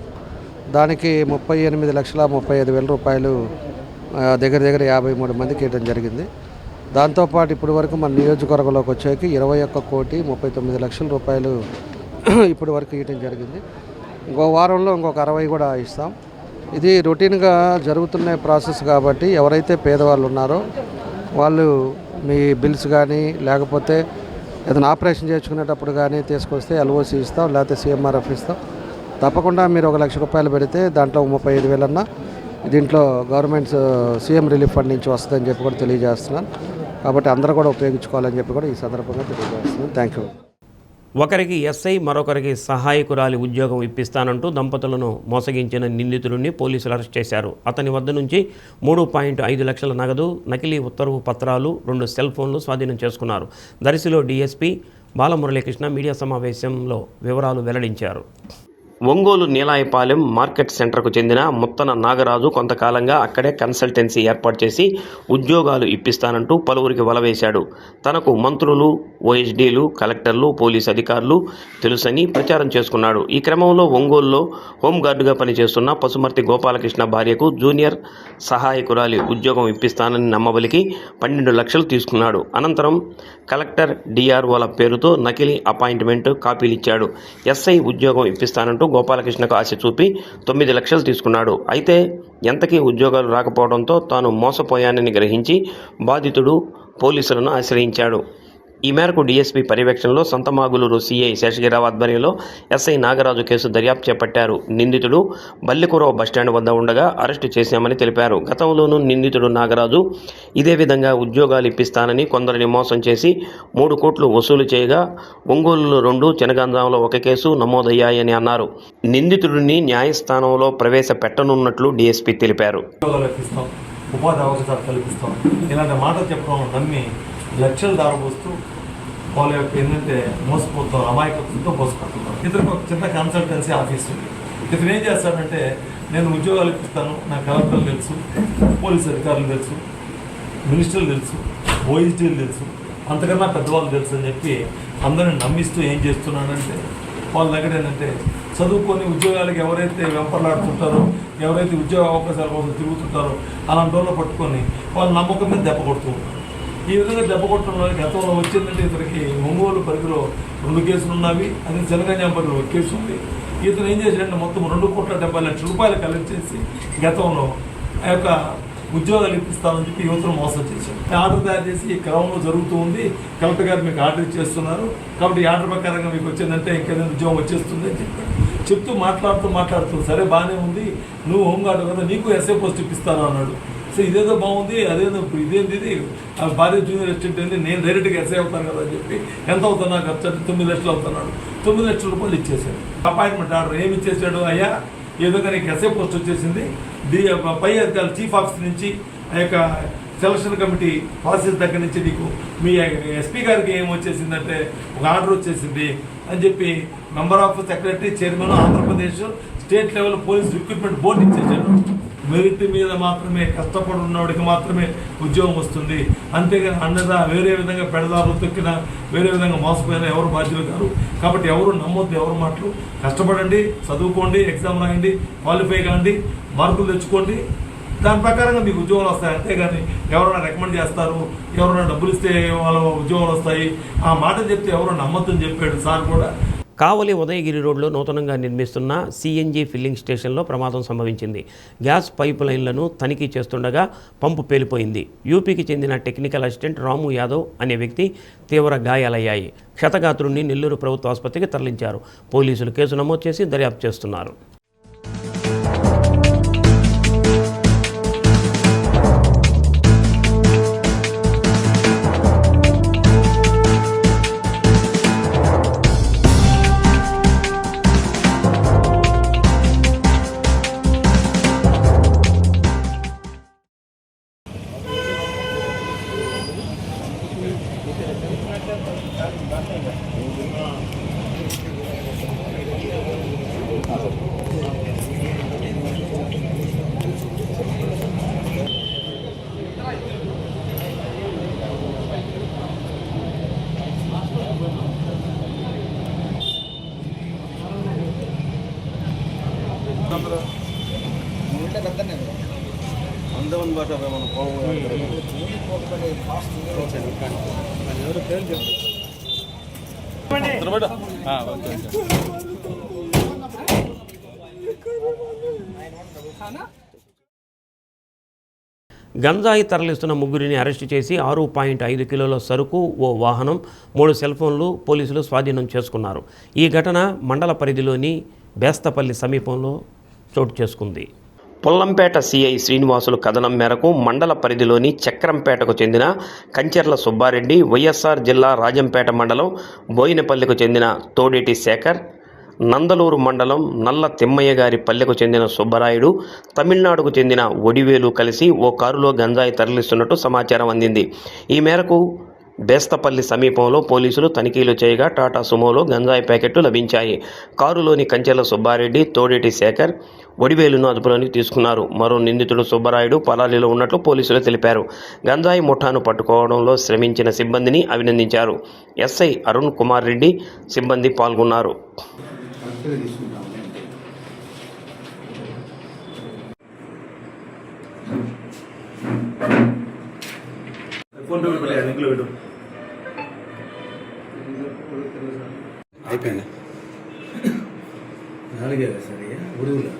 దానికి 38,35,000 రూపాయలు దగ్గర 53 మందికి ఇవ్వడం జరిగింది. దాంతోపాటు ఇప్పటి వరకు మన నియోజకవర్గంలోకి వచ్చేకి 21,39,00,000 రూపాయలు ఇప్పటి వరకు ఇవ్వడం జరిగింది. ఇంకో వారంలో ఇంకొక 60 కూడా ఇస్తాం. ఇది రొటీన్గా జరుగుతున్న ప్రాసెస్ కాబట్టి ఎవరైతే పేదవాళ్ళు ఉన్నారో వాళ్ళు మీ బిల్స్ కానీ లేకపోతే ఏదైనా ఆపరేషన్ చేయించుకునేటప్పుడు కానీ తీసుకొస్తే ఎల్ఓసి ఇస్తాం, లేకపోతే సీఎంఆర్ఎఫ్ ఇస్తాం. తప్పకుండా మీరు 1,00,000 రూపాయలు పెడితే దాంట్లో 35,000 అన్నా దీంట్లో గవర్నమెంట్ సీఎం రిలీఫ్ ఫండ్ నుంచి వస్తుందని చెప్పి కూడా తెలియజేస్తున్నాను. కాబట్టి అందరూ కూడా ఉపయోగించుకోవాలని చెప్పి కూడా ఈ సందర్భంగా తెలియజేస్తున్నాను. Thank you. ఒకరికి ఎస్ఐ మరొకరికి సహాయకురాలి ఉద్యోగం ఇప్పిస్తానంటూ దంపతులను మోసగించిన నిందితుడిని పోలీసులు అరెస్ట్ చేశారు. అతని వద్ద నుంచి 3.5 లక్షల నగదు, నకిలీ ఉత్తర్వు పత్రాలు, 2 సెల్ ఫోన్లు స్వాధీనం చేసుకున్నారు. దర్శిలో డీఎస్పీ బాలమురళీకృష్ణ మీడియా సమావేశంలో వివరాలు వెల్లడించారు. ఒంగోలు నీలాయపాలెం మార్కెట్ సెంటర్కు చెందిన ముత్తన నాగరాజు కొంతకాలంగా అక్కడే కన్సల్టెన్సీ ఏర్పాటు చేసి ఉద్యోగాలు ఇప్పిస్తానంటూ పలువురికి వలవేశాడు. తనకు మంత్రులు, ఓఎస్డీలు, కలెక్టర్లు, పోలీసు అధికారులు తెలుసని ప్రచారం చేసుకున్నాడు. ఈ క్రమంలో ఒంగోలులో హోంగార్డుగా పనిచేస్తున్న పసుమర్తి గోపాలకృష్ణ భార్యకు జూనియర్ సహాయకురాలి ఉద్యోగం ఇప్పిస్తానని నమ్మబలికి 12 లక్షలు తీసుకున్నాడు. అనంతరం కలెక్టర్, డిఆర్ఓల పేరుతో నకిలీ అపాయింట్మెంట్ కాపీలిచ్చాడు. ఎస్ఐ ఉద్యోగం ఇప్పిస్తానంటూ గోపాలకృష్ణకు ఆశ చూపి 9 లక్షలు తీసుకున్నాడు. అయితే ఎంతకీ ఉద్యోగాలు రాకపోవడంతో తాను మోసపోయానని గ్రహించి బాధితుడు పోలీసులను ఆశ్రయించాడు. ఈ మేరకు డీఎస్పీ పర్యవేక్షణలో సంతమాగులూరు సీఐ శేషగిరావు ఆధ్వర్యంలో ఎస్ఐ నాగరాజు కేసు దర్యాప్తు చేపట్టారు. నిందితుడు బల్లికురవ బస్టాండ్ వద్ద ఉండగా అరెస్టు చేశామని తెలిపారు. గతంలోనూ నిందితుడు నాగరాజు ఇదే విధంగా ఉద్యోగాలు ఇప్పిస్తానని కొందరిని మోసం చేసి 3 కోట్లు వసూలు చేయగా ఒంగోలులో 2, చెనగంజాంలో 1 కేసు నమోదయ్యాయని అన్నారు. నిందితుడిని న్యాయస్థానంలో ప్రవేశపెట్టనున్నట్లు డీఎస్పీ తెలిపారు. ఉపాధి అవకాశాలు కల్పిస్తాం ఇలాంటి మాటలు చెప్పడం నమ్మి లక్షలు దారబోస్తూ వాళ్ళ యొక్క ఏంటంటే మోసపోతాం, అమాయకత్వంతో మోసపోతున్నాం. ఇతనికి ఒక చిన్న కన్సల్టెన్సీ ఆఫీస్ ఉంది. ఇతను ఏం చేస్తాడంటే నేను ఉద్యోగాలు ఇప్పిస్తాను, నా కలెక్టర్లు తెలుసు, పోలీసు అధికారులు తెలుసు, మినిస్టర్లు తెలుసు, ఓఎస్డీలు తెలుసు, అంతకన్నా పెద్దవాళ్ళు తెలుసు అని చెప్పి అందరిని నమ్మిస్తూ ఏం చేస్తున్నాడంటే వాళ్ళ దగ్గర ఏంటంటే చదువుకొని ఉద్యోగాలకు ఎవరైతే వెంపర్లాడుతుంటారో, ఎవరైతే ఉద్యోగ అవకాశాల కోసం తిరుగుతుంటారో అలాంటి వాళ్ళు పట్టుకొని వాళ్ళ నమ్మకం మీద దెబ్బ కొడుతూ ఉంటారు. ఈ విధంగా దెబ్బ కొట్టడంలో గతంలో వచ్చిందంటే ఇతనికి ఒంగోలు పరిధిలో 2 కేసులు ఉన్నవి, అదే జనగంజాంపల్లిలో 1 కేసు ఉంది. ఇతను ఏం చేశాడంటే మొత్తం 2,70,00,000 రూపాయలు కలెక్ట్ చేసి గతంలో ఆ యొక్క ఉద్యోగాలు ఇప్పిస్తామని చెప్పి యువతను మోసం చేశారు. ఆర్డర్ తయారు చేసి ఈ క్రమంలో జరుగుతూ ఉంది. కలెక్టర్ గారు మీకు ఆర్డర్ ఇచ్చేస్తున్నారు, కాబట్టి ఈ ఆర్డర్ ప్రకారంగా మీకు వచ్చిందంటే ఇంకేదైనా ఉద్యోగం వచ్చేస్తుంది అని చెప్పాడు. చెప్తూ మాట్లాడుతూ సరే బాగానే ఉంది, నువ్వు హోంగార్డు కదా, నీకు ఎస్ఐ పోస్ట్ ఇప్పిస్తాను అన్నాడు. సో ఇదేదో బాగుంది, అదేదో ఇదేంటి ఇది, భార్య జూనియర్ అసిస్టెంట్ ఏంటి, నేను డైరెక్ట్గా ఎస్ఐ అవుతాను కదా అని చెప్పి ఎంత అవుతున్నా ఖర్చు అంటే 9 లక్షలు అవుతున్నాడు. 9 లక్షల రూపాయలు ఇచ్చేసాడు. అపాయింట్మెంట్ ఆర్డర్ ఏమి ఇచ్చేసాడు, అయ్యా ఏదో నీకు ఎస్ఐ పోస్ట్ వచ్చేసింది, పై అధికారులు చీఫ్ ఆఫీసర్ నుంచి ఆ యొక్క సెలక్షన్ కమిటీ ప్రాసెస్ దగ్గర నుంచి నీకు మీ ఎస్పీ గారికి ఏం వచ్చేసిందంటే ఒక ఆర్డర్ వచ్చేసింది అని చెప్పి member of secretary chairman Andhra Pradesh state level police recruitment board ఇచ్చేసాడు. మెరిట్ మీద మాత్రమే కష్టపడి ఉన్నవాడికి మాత్రమే ఉద్యోగం వస్తుంది, అంతేగాని అన్నదా వేరే విధంగా పెడదారు తొక్కిన వేరే విధంగా మోసపోయినా ఎవరు బాధ్యులు కాదు. కాబట్టి ఎవరు నమ్మొద్దు ఎవరు మాటలు. కష్టపడండి, చదువుకోండి, ఎగ్జామ్ రాయండి, క్వాలిఫై కాండి, మార్కులు తెచ్చుకోండి, దాని ప్రకారంగా మీకు ఉద్యోగాలు వస్తాయి. అంతేగాని ఎవరైనా రికమెండ్ చేస్తారు, ఎవరైనా డబ్బులు ఇస్తే వాళ్ళ ఉద్యోగాలు వస్తాయి, ఆ మాట చెప్తే ఎవరో నమ్మొద్దని చెప్పాడు సార్ కూడా. కావలి ఉదయగిరి రోడ్లో నూతనంగా నిర్మిస్తున్న సిఎన్జి ఫిల్లింగ్ స్టేషన్లో ప్రమాదం సంభవించింది. గ్యాస్ పైప్ లైన్లను తనిఖీ చేస్తుండగా పంపు పేలిపోయింది. యూపీకి చెందిన టెక్నికల్ అసిస్టెంట్ రాము యాదవ్ అనే వ్యక్తి తీవ్ర గాయాలయ్యాయి. క్షతగాత్రుడిని నెల్లూరు ప్రభుత్వ ఆసుపత్రికి తరలించారు. పోలీసులు కేసు నమోదు చేసి దర్యాప్తు చేస్తున్నారు. గంజాయి తరలిస్తున్న ముగ్గురిని అరెస్టు చేసి 6.5 కిలోల సరుకు, ఓ వాహనం, 3 సెల్ ఫోన్లు పోలీసులు స్వాధీనం చేసుకున్నారు. ఈ ఘటన మండల పరిధిలోని బేస్తపల్లి సమీపంలో చోటు చేసుకుంది. పొల్లంపేట సిఐ శ్రీనివాసులు కథనం మేరకు మండల పరిధిలోని చక్రంపేటకు చెందిన కంచెర్ల సుబ్బారెడ్డి, వైఎస్ఆర్ జిల్లా రాజంపేట మండలం బోయినపల్లికి చెందిన తోడేటి శేఖర్, నందలూరు మండలం నల్ల తిమ్మయ్య గారి పల్లెకు చెందిన సుబ్బరాయుడు, తమిళనాడుకు చెందిన ఒడివేలు కలిసి ఓ కారులో గంజాయి తరలిస్తున్నట్టు సమాచారం అందింది. ఈ మేరకు బేస్తపల్లి సమీపంలో పోలీసులు తనిఖీలు చేయగా టాటా సుమోలో గంజాయి ప్యాకెట్లు లభించాయి. కారులోని కంచెల సుబ్బారెడ్డి, తోడేటి శేఖర్, ఒడివేలును అదుపులోకి తీసుకున్నారు. మరో నిందితుడు సుబ్బరాయుడు పరారీలో ఉన్నట్లు పోలీసులు తెలిపారు. గంజాయి ముఠాను పట్టుకోవడంలో శ్రమించిన సిబ్బందిని అభినందించారు. ఎస్ఐ అరుణ్ కుమార్ రెడ్డి, సిబ్బంది పాల్గొన్నారు. అయిపోయింది. 4 సరే ఉడుగులు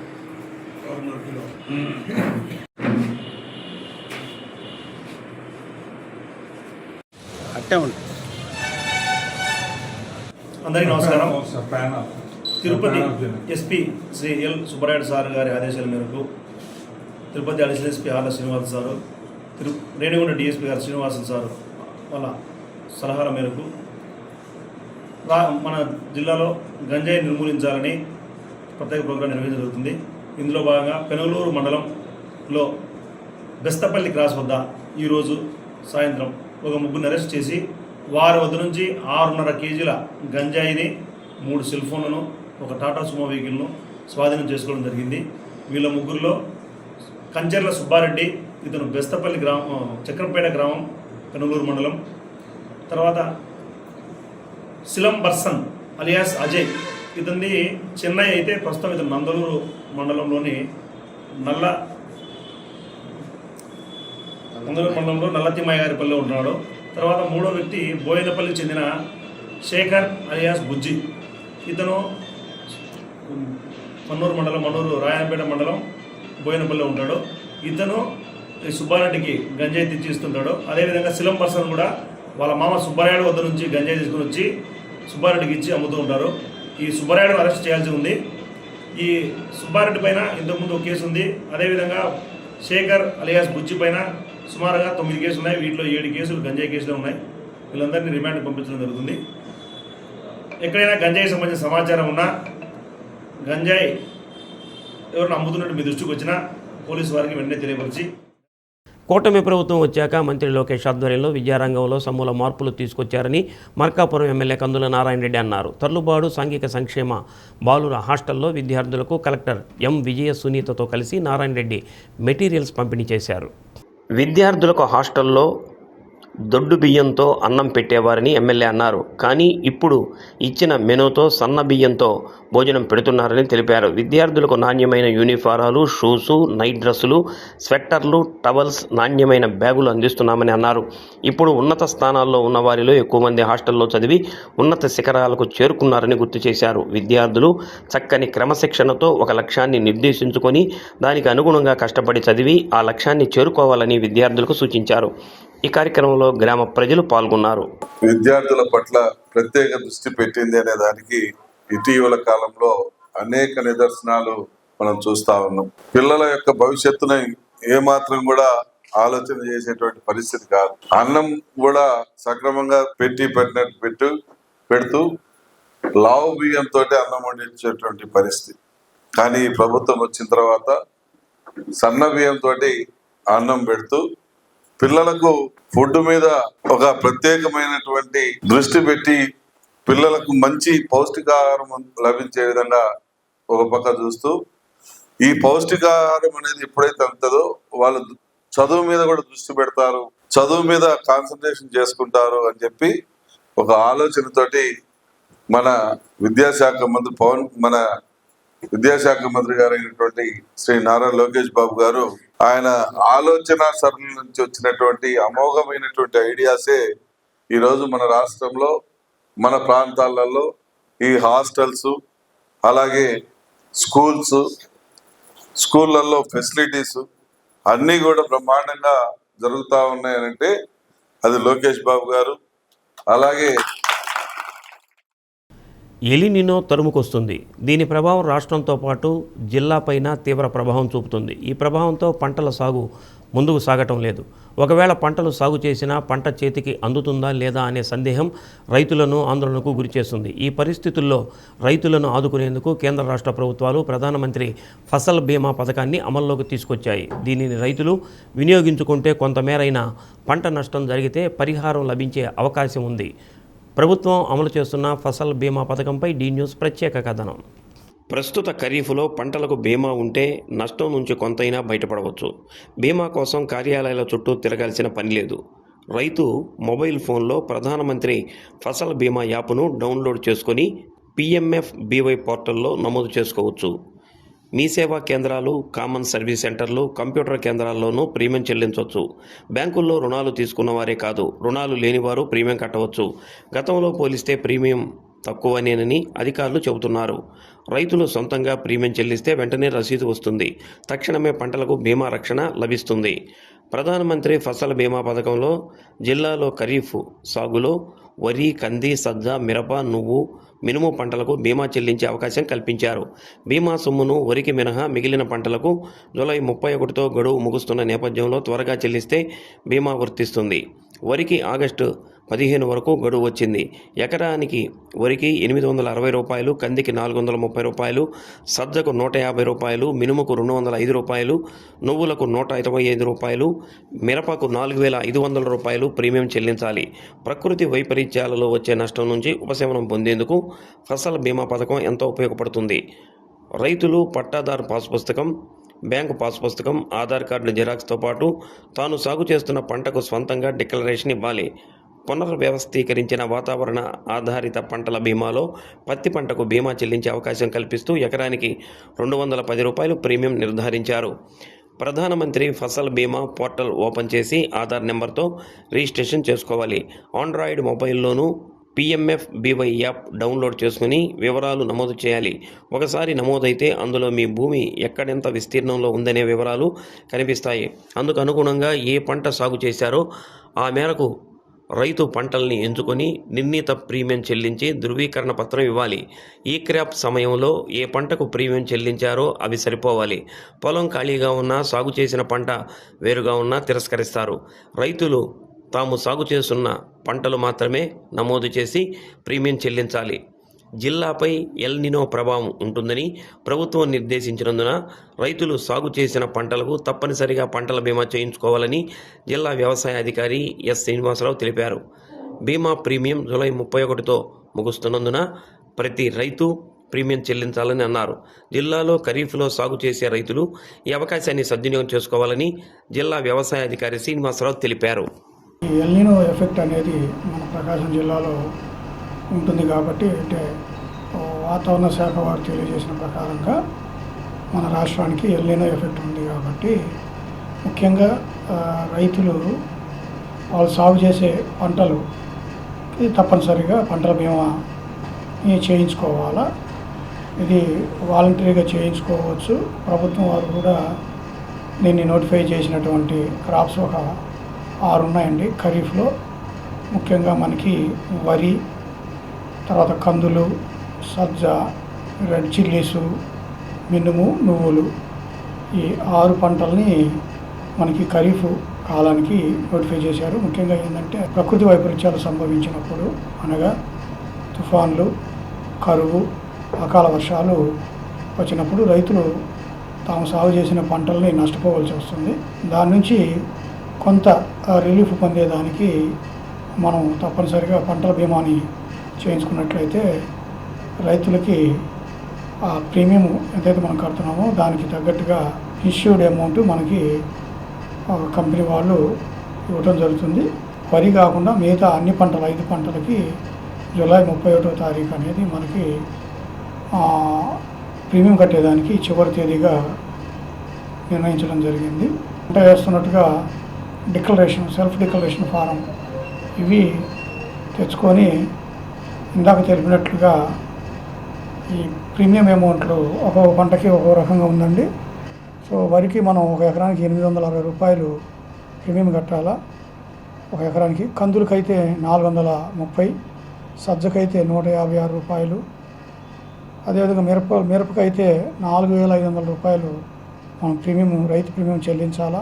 అట్టే ఉంది. అందరికీ నమస్కారం. Tirupati SP Shri L Subbarayudu sir గారి ఆదేశాల మేరకు Tirupati additional SP Arla Srinivas sir, Renigunta DSP గారు శ్రీనివాసన్ సారు వాళ్ళ సలహాల మేరకు మన జిల్లాలో గంజాయి నిర్మూలించాలని ప్రత్యేక ప్రోగ్రాం నిర్వహించడం జరుగుతుంది. ఇందులో భాగంగా పెనుగలూరు మండలంలో బెస్తపల్లి క్రాస్ వద్ద ఈరోజు సాయంత్రం ఒక ముగ్గురిని అరెస్ట్ చేసి వారి వద్ద నుంచి 6.5 కేజీల గంజాయిని, 3 సెల్ ఫోన్లను, ఒక టాటా సుమో వెహికల్ను స్వాధీనం చేసుకోవడం జరిగింది. వీళ్ళ ముగ్గురులో కంచెర్ల సుబ్బారెడ్డి, ఇతను బెస్తపల్లి గ్రామం, చక్రంపేట గ్రామం, పెనుగలూరు మండలం. తర్వాత సిలం బర్సన్ అలియాస్ అజయ్, ఇతన్ని చెన్నై అయితే ప్రస్తుతం ఇతను నందలూరు మండలంలోని నల్ల తిమ్మయ్య గారి పల్లె ఉంటున్నాడు. తర్వాత మూడో వ్యక్తి బోయినపల్లికి చెందిన శేఖర్ అలియాస్ బుజ్జి. ఇతను మన్నూరు రాయనపేట మండలం బోయినపల్లిలో ఉంటాడు. ఇతను ఈ సుబ్బారెడ్డికి గంజాయి తెచ్చి ఇస్తుంటాడు. అదేవిధంగా శిలం పర్సన్ కూడా వాళ్ళ మామ సుబ్బారాయుడు వద్ద నుంచి గంజాయి తీసుకుని వచ్చి సుబ్బారెడ్డికి ఇచ్చి అమ్ముతూ ఉంటారు. ఈ సుబ్బారాయుడు అరెస్ట్ చేయాల్సి ఉంది. ఈ సుబ్బారెడ్డి పైన ఇంతకుముందు ఒక కేసు ఉంది. అదేవిధంగా శేఖర్ అలియాస్ బుజ్జి పైన సుమారుగా 9 కేసులు ఉన్నాయి. వీటిలో 7 కేసులు గంజాయి కేసులు ఉన్నాయి. వీళ్ళందరినీ రిమాండ్కి పంపించడం జరుగుతుంది. ఎక్కడైనా గంజాయి సంబంధించిన సమాచారం ఉన్నా, గంజాయి ఎవరిని అమ్ముతున్నట్టు మీ దృష్టికి వచ్చినా పోలీసు వారికి వెంటనే తెలియపరిచి. కూటమి ప్రభుత్వం వచ్చాక మంత్రి లోకేష్ ఆధ్వర్యంలో విద్యారంగంలో సమూల మార్పులు తీసుకొచ్చారని మార్కాపురం ఎమ్మెల్యే కందుల నారాయణ రెడ్డి అన్నారు. తర్లుబాడు సాంఘిక సంక్షేమ బాలుర హాస్టల్లో విద్యార్థులకు కలెక్టర్ ఎం విజయ సునీతతో కలిసి నారాయణ రెడ్డి మెటీరియల్స్ పంపిణీ చేశారు. విద్యార్థులకు హాస్టల్లో దొడ్డు బియ్యంతో అన్నం పెట్టేవారని ఎమ్మెల్యే అన్నారు. కానీ ఇప్పుడు ఇచ్చిన మెనూతో సన్న బియ్యంతో భోజనం పెడుతున్నారని తెలిపారు. విద్యార్థులకు నాణ్యమైన యూనిఫారాలు, షూసు, నైట్ డ్రెస్సులు, స్వెట్టర్లు, టవల్స్, నాణ్యమైన బ్యాగులు అందిస్తున్నామని అన్నారు. ఇప్పుడు ఉన్నత స్థానాల్లో ఉన్న వారిలో ఎక్కువ మంది హాస్టల్లో చదివి ఉన్నత శిఖరాలకు చేరుకున్నారని గుర్తు చేశారు. విద్యార్థులు చక్కని క్రమశిక్షణతో ఒక లక్ష్యాన్ని నిర్దేశించుకొని దానికి అనుగుణంగా కష్టపడి చదివి ఆ లక్ష్యాన్ని చేరుకోవాలని విద్యార్థులకు సూచించారు. ఈ కార్యక్రమంలో గ్రామ ప్రజలు పాల్గొన్నారు. విద్యార్థుల పట్ల ప్రత్యేక దృష్టి పెట్టింది అనే దానికి ఇటీవల కాలంలో అనేక నిదర్శనాలు మనం చూస్తా ఉన్నాం. పిల్లల యొక్క భవిష్యత్తును ఏమాత్రం కూడా ఆలోచన చేసేటువంటి పరిస్థితి కాదు. అన్నం కూడా సక్రమంగా పెడుతూ లావు బియ్యంతో అన్నం వండించేటువంటి పరిస్థితి. కానీ ప్రభుత్వం వచ్చిన తర్వాత సన్న బియ్యంతో అన్నం పెడుతూ పిల్లలకు ఫుడ్ మీద ఒక ప్రత్యేకమైనటువంటి దృష్టి పెట్టి పిల్లలకు మంచి పౌష్టికాహారం లభించే విధంగా ఒక పక్క చూస్తూ, ఈ పౌష్టికాహారం అనేది ఎప్పుడైతే అందుతుందో వాళ్ళు చదువు మీద కూడా దృష్టి పెడతారు, చదువు మీద కాన్సన్ట్రేషన్ చేసుకుంటారు అని చెప్పి ఒక ఆలోచనతోటి మన విద్యాశాఖ మంత్రి గారు అయినటువంటి శ్రీ నారా లోకేష్ బాబు గారు ఆయన ఆలోచన సరళి నుంచి వచ్చినటువంటి అమోఘమైనటువంటి ఐడియాసే ఈరోజు మన రాష్ట్రంలో మన ప్రాంతాలలో ఈ హాస్టల్స్, అలాగే స్కూళ్ళల్లో ఫెసిలిటీస్ అన్నీ కూడా బ్రహ్మాండంగా జరుగుతూ ఉన్నాయనంటే అది లోకేష్ బాబు గారు. అలాగే ఎలినినో తరుముకొస్తుంది. దీని ప్రభావం రాష్ట్రంతో పాటు జిల్లాపైన తీవ్ర ప్రభావం చూపుతుంది. ఈ ప్రభావంతో పంటల సాగు ముందుకు సాగటం లేదు. ఒకవేళ పంటలు సాగు చేసినా పంట చేతికి అందుతుందా లేదా అనే సందేహం రైతులను ఆందోళనకు గురిచేస్తుంది. ఈ పరిస్థితుల్లో రైతులను ఆదుకునేందుకు కేంద్ర రాష్ట్ర ప్రభుత్వాలు ప్రధానమంత్రి ఫసల్ బీమా పథకాన్ని అమల్లోకి తీసుకొచ్చాయి. దీనిని రైతులు వినియోగించుకుంటే కొంతమేరైనా పంట నష్టం జరిగితే పరిహారం లభించే అవకాశం ఉంది. ప్రభుత్వం అమలు చేస్తున్న ఫసల్ బీమా పథకంపై డి న్యూస్ ప్రత్యేక కథనం. ప్రస్తుత ఖరీఫ్లో పంటలకు బీమా ఉంటే నష్టం నుంచి కొంతైనా బయటపడవచ్చు. బీమా కోసం కార్యాలయాల చుట్టూ తిరగాల్సిన పని లేదు. రైతు మొబైల్ ఫోన్లో ప్రధానమంత్రి ఫసల్ బీమా యాప్ను డౌన్లోడ్ చేసుకొని PMFBY పోర్టల్లో నమోదు చేసుకోవచ్చు. మీ సేవా కేంద్రాలు, కామన్ సర్వీస్ సెంటర్లు, కంప్యూటర్ కేంద్రాల్లోనూ ప్రీమియం చెల్లించవచ్చు. బ్యాంకుల్లో రుణాలు తీసుకున్న వారే కాదు, రుణాలు లేనివారు ప్రీమియం కట్టవచ్చు. గతంలో పోలిస్తే ప్రీమియం తక్కువనేనని అధికారులు చెబుతున్నారు. రైతులు సొంతంగా ప్రీమియం చెల్లిస్తే వెంటనే రసీదు వస్తుంది. తక్షణమే పంటలకు బీమా రక్షణ లభిస్తుంది. ప్రధానమంత్రి ఫసల్ బీమా పథకంలో జిల్లాలో ఖరీఫ్ సాగులో వరి, కంది, సజ్జ, మిరప, నువ్వు, మినుము పంటలకు బీమా చెల్లించే అవకాశం కల్పించారు. బీమా సొమ్మును వరికి మినహా మిగిలిన పంటలకు జూలై 31తో గడువు ముగుస్తున్న నేపథ్యంలో త్వరగా చెల్లిస్తే బీమా వర్తిస్తుంది. వరికి ఆగస్టు 15 వరకు గడువు వచ్చింది. ఎకరానికి వరికి 860 రూపాయలు, కందికి 430 రూపాయలు, సజ్జకు 150 రూపాయలు, మినుముకు 205 రూపాయలు, నువ్వులకు 125 రూపాయలు, మిరపకు 4500 రూపాయలు ప్రీమియం చెల్లించాలి. ప్రకృతి వైపరీత్యాలలో వచ్చే నష్టం నుంచి ఉపశమనం పొందేందుకు ఫసల్ బీమా పథకం ఎంతో ఉపయోగపడుతుంది. రైతులు పట్టాదారు పాస్ పుస్తకం, బ్యాంకు పాస్ పుస్తకం, ఆధార్ కార్డు జిరాక్స్తో పాటు తాను సాగు చేస్తున్న పంటకు స్వంతంగా డిక్లరేషన్ ఇవ్వాలి. పునర్వ్యవస్థీకరించిన వాతావరణ ఆధారిత పంటల బీమాలో పత్తి పంటకు బీమా చెల్లించే అవకాశం కల్పిస్తూ ఎకరానికి 210 రూపాయలు ప్రీమియం నిర్ధారించారు. ప్రధానమంత్రి ఫసల్ బీమా పోర్టల్ ఓపెన్ చేసి ఆధార్ నెంబర్తో రిజిస్ట్రేషన్ చేసుకోవాలి. ఆండ్రాయిడ్ మొబైల్లోనూ PMFBY యాప్ డౌన్లోడ్ చేసుకుని వివరాలు నమోదు చేయాలి. ఒకసారి నమోదైతే అందులో మీ భూమి ఎక్కడెంత విస్తీర్ణంలో ఉందనే వివరాలు కనిపిస్తాయి. అందుకు అనుగుణంగా ఏ పంట సాగు చేశారో ఆ మేరకు రైతు పంటల్ని ఎంచుకొని నిర్ణీత ప్రీమియం చెల్లించి ధృవీకరణ పత్రం ఇవ్వాలి. ఈ క్రాప్ సమయంలో ఏ పంటకు ప్రీమియం చెల్లించారో అవి సరిపోవాలి. పొలం ఖాళీగా ఉన్నా, సాగు చేసిన పంట వేరుగా ఉన్నా తిరస్కరిస్తారు. రైతులు తాము సాగు చేస్తున్న పంటలు మాత్రమే నమోదు చేసి ప్రీమియం చెల్లించాలి. జిల్లాపై ఎల్ నినో ప్రభావం ఉంటుందని ప్రభుత్వం నిర్దేశించినందున రైతులు సాగు చేసిన పంటలకు తప్పనిసరిగా పంటల బీమా చేయించుకోవాలని జిల్లా వ్యవసాయ అధికారి ఎస్ శ్రీనివాసరావు తెలిపారు. బీమా ప్రీమియం జూలై 31తో ముగుస్తున్నందున ప్రతి రైతు ప్రీమియం చెల్లించాలని అన్నారు. జిల్లాలో ఖరీఫ్లో సాగు చేసే రైతులు ఈ అవకాశాన్ని సద్వినియోగం చేసుకోవాలని జిల్లా వ్యవసాయ అధికారి శ్రీనివాసరావు తెలిపారు. ఈ ఎల్ నినో ఎఫెక్ట్ అనేది మన ప్రకాశం జిల్లాలో ఉంటుంది కాబట్టి, అంటే వాతావరణ శాఖ వారు తెలియజేసిన ప్రకారంగా మన రాష్ట్రానికి ఎల్ నినో ఎఫెక్ట్ ఉంది కాబట్టి ముఖ్యంగా రైతులు వాళ్ళు సాగు చేసే పంటలు తప్పనిసరిగా పంటల బీమా చేయించుకోవాలా. ఇది వాలంటరీగా చేయించుకోవచ్చు. ప్రభుత్వం వారు కూడా దీన్ని నోటిఫై చేసినటువంటి క్రాప్స్ ఒక 6 ఉన్నాయండి. ఖరీఫ్లో ముఖ్యంగా మనకి వరి, తర్వాత కందులు, సజ్జ, రెడ్ చిల్లీసు, మినుము, నువ్వులు, ఈ 6 పంటల్ని మనకి ఖరీఫ్ కాలానికి నోటిఫై చేశారు. ముఖ్యంగా ఏంటంటే ప్రకృతి వైపరీత్యాలు సంభవించినప్పుడు, అనగా తుఫాన్లు, కరువు, అకాల వర్షాలు వచ్చినప్పుడు రైతులు తాము సాగు చేసిన పంటల్ని నష్టపోవాల్సి వస్తుంది. దాని నుంచి కొంత రిలీఫ్ పొందేదానికి మనం తప్పనిసరిగా పంటల బీమాని చేయించుకున్నట్లయితే రైతులకి ఆ ప్రీమియం ఎంతైతే మనం కడుతున్నామో దానికి తగ్గట్టుగా ఇష్యూడ్ అమౌంట్ మనకి కంపెనీ వాళ్ళు ఇవ్వడం జరుగుతుంది. వరి కాకుండా మిగతా అన్ని పంటలు 5 పంటలకి జూలై 31వ తారీఖు అనేది మనకి ప్రీమియం కట్టేదానికి చివరి తేదీగా నిర్ణయించడం జరిగింది. పంట వేస్తున్నట్టుగా డిక్లరేషన్, సెల్ఫ్ డిక్లరేషన్ ఫారం ఇవి తెచ్చుకొని ఇందాక తెలిపినట్లుగా ఈ ప్రీమియం అమౌంట్లు ఒక్కొక్క పంటకి ఒక్కో రకంగా ఉందండి. సో వరికి మనం 1 ఎకరానికి 860 రూపాయలు ప్రీమియం కట్టాలా 1 ఎకరానికి. కందులకైతే 430, సజ్జకైతే 156 రూపాయలు. అదేవిధంగా మిరపకైతే 4500 రూపాయలు మనం ప్రీమియం, రైతు ప్రీమియం చెల్లించాలా.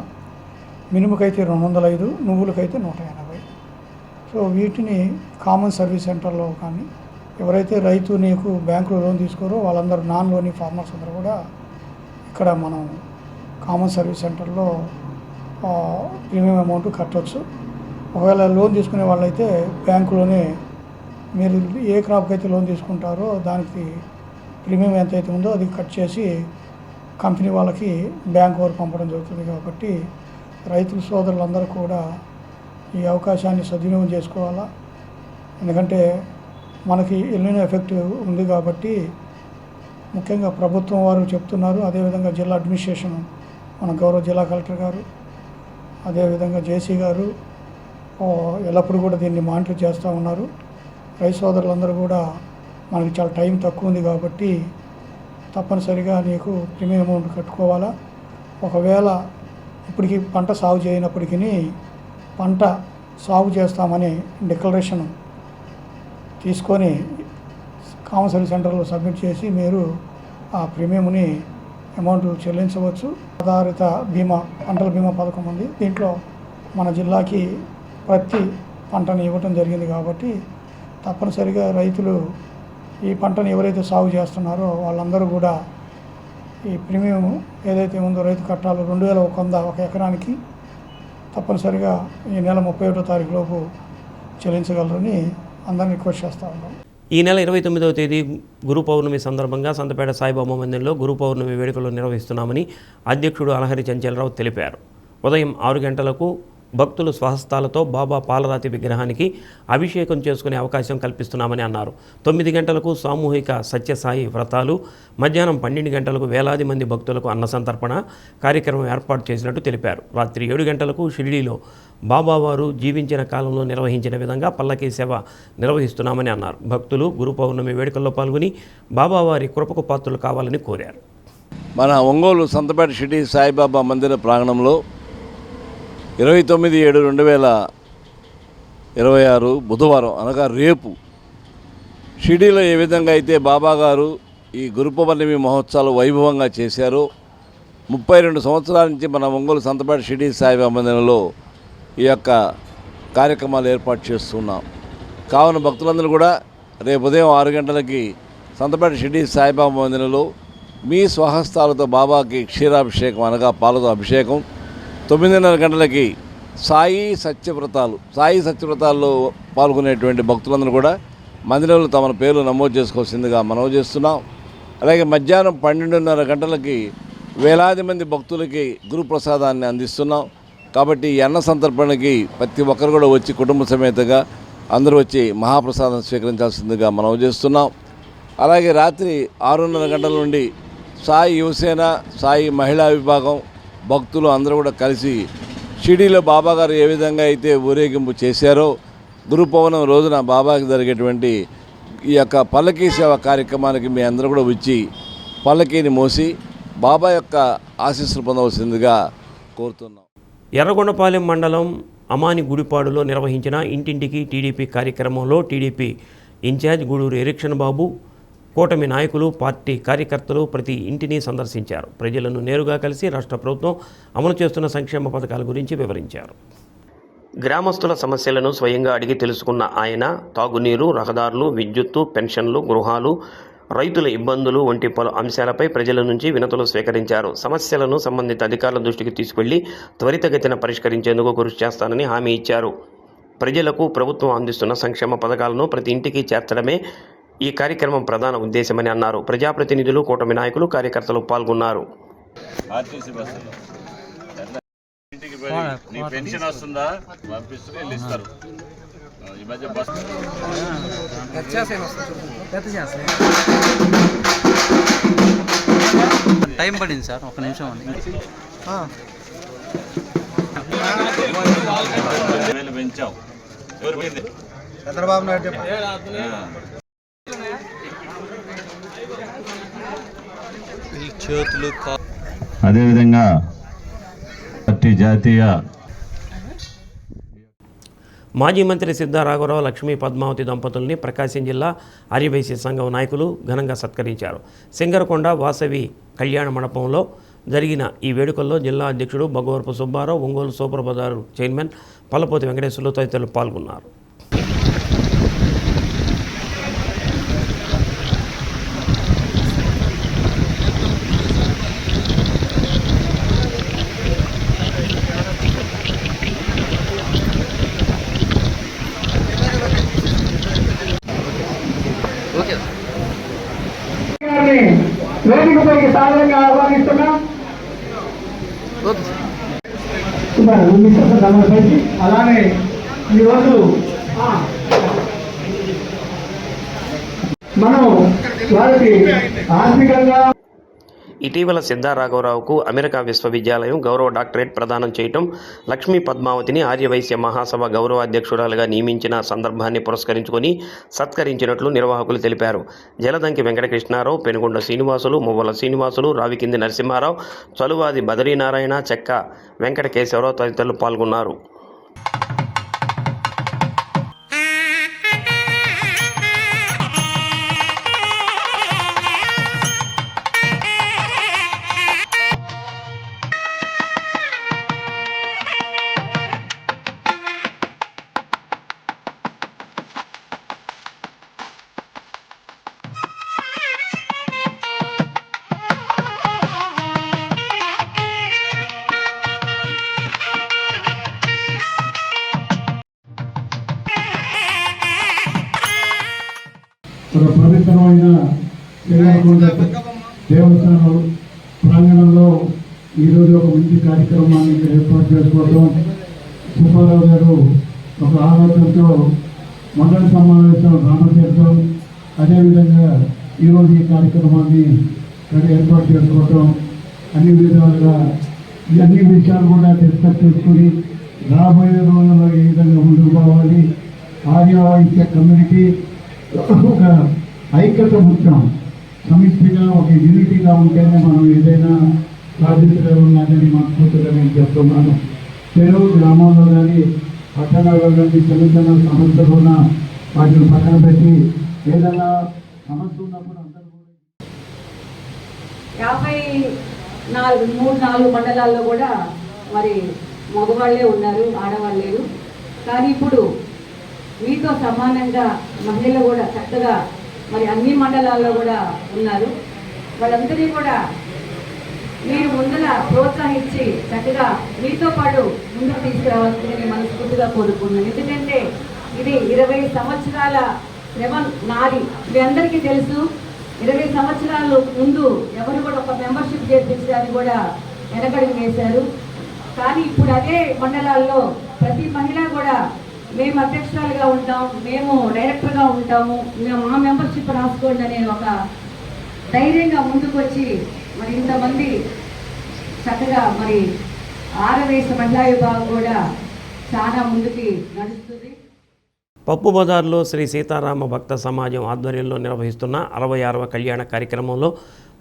మినుముకైతే 205, నువ్వులకైతే 180. సో వీటిని కామన్ సర్వీస్ సెంటర్లో కానీ ఎవరైతే రైతు నీకు బ్యాంకులో లోన్ తీసుకోరో వాళ్ళందరూ నాన్ లోని ఫార్మర్స్ అందరూ కూడా ఇక్కడ మనం కామన్ సర్వీస్ సెంటర్లో ప్రీమియం అమౌంట్ కట్టవచ్చు. ఒకవేళ లోన్ తీసుకునే వాళ్ళైతే బ్యాంకులోనే మీరు ఏ క్రాప్కి అయితే లోన్ తీసుకుంటారో దానికి ప్రీమియం ఎంతైతే ఉందో అది కట్ చేసి కంపెనీ వాళ్ళకి బ్యాంక్ వారు పంపడం జరుగుతుంది. కాబట్టి రైతుల సోదరులందరూ కూడా ఈ అవకాశాన్ని సద్వినియోగం చేసుకోవాలా. ఎందుకంటే మనకి ఎల్ నినో ఎఫెక్ట్ ఉంది కాబట్టి ముఖ్యంగా ప్రభుత్వం వారు చెప్తున్నారు. అదేవిధంగా జిల్లా అడ్మినిస్ట్రేషన్, మన గౌరవ జిల్లా కలెక్టర్ గారు, అదేవిధంగా జేసీ గారు ఎల్లప్పుడూ కూడా దీన్ని మానిటర్ చేస్తూ ఉన్నారు. రైతు సోదరులందరూ కూడా మనకి చాలా టైం తక్కువ ఉంది కాబట్టి తప్పనిసరిగా నీకు ప్రీమియం అమౌంట్ కట్టుకోవాలా. ఒకవేళ ఇప్పటికీ పంట సాగు చేయనప్పటికీ పంట సాగు చేస్తామని డిక్లరేషన్ తీసుకొని కామన్ సర్వీస్ సెంటర్లో సబ్మిట్ చేసి మీరు ఆ ప్రీమియంని అమౌంట్ చెల్లించవచ్చు. ఆధారిత బీమా, పంటల బీమా పథకం ఉంది. దీంట్లో మన జిల్లాకి ప్రతి పంటని ఇవ్వటం జరిగింది కాబట్టి తప్పనిసరిగా రైతులు ఈ పంటను ఎవరైతే సాగు చేస్తున్నారో వాళ్ళందరూ కూడా ఈ ప్రీమియం ఏదైతే ఉందో రైతు కట్టాలో 2100 1 ఎకరానికి తప్పనిసరిగా ఈ నెల 31వ తారీఖు లోపు చెల్లించగలరని అందరినీ రిక్వెస్ట్ చేస్తూ ఉన్నాం. ఈ నెల 29వ తేదీ గురు పౌర్ణమి సందర్భంగా సంతపేట సాయిబాబా మందిరంలో గురు పౌర్ణమి వేడుకలు నిర్వహిస్తున్నామని అధ్యక్షుడు అలహరి చంచలరావు తెలిపారు. ఉదయం 6 గంటలకు భక్తులు స్వహస్తాలతో బాబా పాలరాతి విగ్రహానికి అభిషేకం చేసుకునే అవకాశం కల్పిస్తున్నామని అన్నారు. 9 గంటలకు సామూహిక సత్యసాయి వ్రతాలు, మధ్యాహ్నం 12 గంటలకు వేలాది మంది భక్తులకు అన్నసంతర్పణ కార్యక్రమం ఏర్పాటు చేసినట్టు తెలిపారు. రాత్రి 7 గంటలకు షిరిడీలో బాబావారు జీవించిన కాలంలో నిర్వహించిన విధంగా పల్లకీ సేవ నిర్వహిస్తున్నామని అన్నారు. భక్తులు గురు పౌర్ణమి వేడుకల్లో పాల్గొని బాబావారి కృపకు పాత్రలు కావాలని కోరారు. మన ఒంగోలు సంతపేట షిరిడీ సాయిబాబా మందిర ప్రాంగణంలో 29/7/2026 బుధవారం అనగా రేపు షిరిడీలో ఏ విధంగా అయితే బాబా గారు ఈ గురు పౌర్ణమి మహోత్సవాలు వైభవంగా చేశారో 32 సంవత్సరాల నుంచి మన ఒంగోలు సంతపేట షిరిడీ సాయిబాబా మందిరంలో ఈ యొక్క కార్యక్రమాలు ఏర్పాటు చేస్తున్నాం. కావున భక్తులందరూ కూడా రేపు ఉదయం 6 గంటలకి సంతపేట షిరిడీ సాయిబాబా మందిరంలో మీ స్వహస్తాలతో బాబాకి క్షీరాభిషేకం అనగా పాలతో అభిషేకం, 9:30 గంటలకి సాయి సత్యవ్రతాల్లో పాల్గొనేటువంటి భక్తులందరూ కూడా మందిరంలో తమ పేర్లు నమోదు చేసుకోవాల్సిందిగా మనవి చేస్తున్నాం. అలాగే మధ్యాహ్నం 12:30 గంటలకి వేలాది మంది భక్తులకి గురుప్రసాదాన్ని అందిస్తున్నాం. కాబట్టి ఈ అన్న సంతర్పణకి ప్రతి ఒక్కరు కూడా వచ్చి కుటుంబ సమేతంగా అందరూ వచ్చి మహాప్రసాదం స్వీకరించాల్సిందిగా మనవి చేస్తున్నాం. అలాగే రాత్రి 6:30 గంటల నుండి సాయి యువసేన, సాయి మహిళా విభాగం భక్తులు అందరూ కూడా కలిసి షిరిడీలో బాబా గారు ఏ విధంగా అయితే ఊరేగింపు చేశారో గురు పౌర్ణమి రోజున బాబాకి జరిగేటువంటి ఈ యొక్క పల్లకీ సేవ కార్యక్రమానికి మీ అందరూ కూడా వచ్చి పల్లకీని మోసి బాబా యొక్క ఆశీస్సులు పొందవలసిందిగా కోరుతున్నాం. ఎర్రగొండపాలెం మండలం అమాని గుడిపాడులో నిర్వహించిన ఇంటింటికి టీడీపీ కార్యక్రమంలో టీడీపీ ఇన్ఛార్జ్ గూడూరు ఎరిక్షన్ బాబు, కూటమి నాయకులు, పార్టీ కార్యకర్తలు ప్రతి ఇంటిని సందర్శించారు. ప్రజలను నేరుగా కలిసి రాష్ట్ర ప్రభుత్వం అమలు చేస్తున్న సంక్షేమ పథకాల గురించి వివరించారు. గ్రామస్తుల సమస్యలను స్వయంగా అడిగి తెలుసుకున్న ఆయన తాగునీరు, రహదారులు, విద్యుత్తు, పెన్షన్లు, గృహాలు, రైతుల ఇబ్బందులు వంటి పలు అంశాలపై ప్రజల నుంచి వినతులు స్వీకరించారు. సమస్యలను సంబంధిత అధికారుల దృష్టికి తీసుకెళ్లి త్వరితగతిన పరిష్కరించేందుకు కృషి చేస్తానని హామీ ఇచ్చారు. ప్రజలకు ప్రభుత్వం అందిస్తున్న సంక్షేమ పథకాలను ప్రతి ఇంటికి చేర్చడమే ఈ కార్యక్రమం ప్రధాన ఉద్దేశమని అన్నారు. ప్రజాప్రతినిధులు, కూటమి నాయకులు, కార్యకర్తలు పాల్గొన్నారు. టైం పడింది సార్, ఒక నిమిషం అండి. పెంచాం చంద్రబాబు నాయుడు చేతులు. అదేవిధంగా పార్టీ జాతీయ మాజీ మంత్రి సిద్ధా రాఘవరావు, లక్ష్మీ పద్మావతి దంపతుల్ని ప్రకాశం జిల్లా ఆర్యవైశ్య సంఘం నాయకులు ఘనంగా సత్కరించారు. సింగరకొండ వాసవి కళ్యాణ మండపంలో జరిగిన ఈ వేడుకల్లో జిల్లా అధ్యక్షుడు బగవరపు సుబ్బారావు, ఒంగోలు సూపర్ బజారు చైర్మన్ పల్లపోతి వెంకటేశ్వర్లు తదితరులు పాల్గొన్నారు. వేదికపైకి సాధారణంగా ఆహ్వానిస్తున్నాం. అలానే ఈరోజు మనం వారికి ఆర్థికంగా ఇటీవల సిద్ధా రాఘవరావుకు అమెరికా విశ్వవిద్యాలయం గౌరవ డాక్టరేట్ ప్రదానం చేయటం, లక్ష్మీ పద్మావతిని ఆర్యవైశ్య మహాసభ గౌరవ అధ్యక్షురాలుగా నియమించిన సందర్భాన్ని పురస్కరించుకొని సత్కరించినట్లు నిర్వాహకులు తెలిపారు. జలదంకి వెంకటకృష్ణారావు, పెనుగొండ శ్రీనివాసులు, మువ్వల శ్రీనివాసులు, రావికింది నరసింహారావు, చలువాది బదరీనారాయణ, చెక్క వెంకట కేశవరావు తదితరులు పాల్గొన్నారు. ఒక పవిత్రమైన దేవస్థానం ప్రాంగణంలో ఈరోజు ఒక మంచి కార్యక్రమాన్ని ఏర్పాటు చేసుకోవడం సుబ్బారావు గారు ఒక ఆలోచనతో మొదటి సమావేశం రామతీర్థం, అదేవిధంగా ఈరోజు ఈ కార్యక్రమాన్ని ఏర్పాటు చేసుకోవటం, అన్ని విధాలుగా అన్ని విషయాలు కూడా డిస్కస్ చేసుకుని రాబోయే రోజుల్లో ఏ విధంగా ముందుకు పోవాలి, ఆదివాసీ కమ్యూనిటీ ఒక ఐక్యత ముఖ్యం, సమిష్టిగా ఒక యూనిటీగా ఉంటేనే మనం ఏదైనా సాధించగలమని మనస్ఫూర్తిగా నేను చెప్తున్నాను. చెరువు గ్రామాల్లో కానీ పట్టణాల్లో కానీ చిన్న చిన్న సమస్యలు ఉన్న వాటిని పక్కన పెట్టి ఏదైనా సమస్య ఉన్నప్పుడు అందరూ 54 మండలాల్లో కూడా మరి మగవాళ్ళే ఉన్నారు, ఆడవాళ్ళు లేరు. కానీ ఇప్పుడు మీతో సమానంగా మహిళలు కూడా చక్కగా మరి అన్ని మండలాల్లో కూడా ఉన్నారు. వాళ్ళందరినీ కూడా మీరు ముందర ప్రోత్సహించి చక్కగా మీతో పాటు ముందుకు తీసుకురావాల్సిందని మనస్ఫూర్తిగా కోరుకుంటున్నాను. ఎందుకంటే ఇది 20 సంవత్సరాల శ్రమ నాది. మీ అందరికీ తెలుసు, 20 సంవత్సరాల ముందు ఎవరు కూడా ఒక మెంబర్షిప్ చేర్పించడానికి కూడా వెనకడుగు వేశారు. కానీ ఇప్పుడు అదే మండలాల్లో ప్రతి మహిళ కూడా మేము అధ్యక్షురాలుగా ఉంటాం, మేము డైరెక్టర్గా ఉంటాము, మా మెంబర్షిప్ రాసుకోండి అనే ఒక ధైర్యంగా ముందుకు వచ్చి మరి ఇంతమంది చక్కగా మరి ఆరవేశ మహిళా విభాగం కూడా చాలా ముందుకి నడుస్తుంది. పప్పు బజార్లో శ్రీ సీతారామ భక్త సమాజం ఆధ్వర్యంలో నిర్వహిస్తున్న 66వ కళ్యాణ కార్యక్రమంలో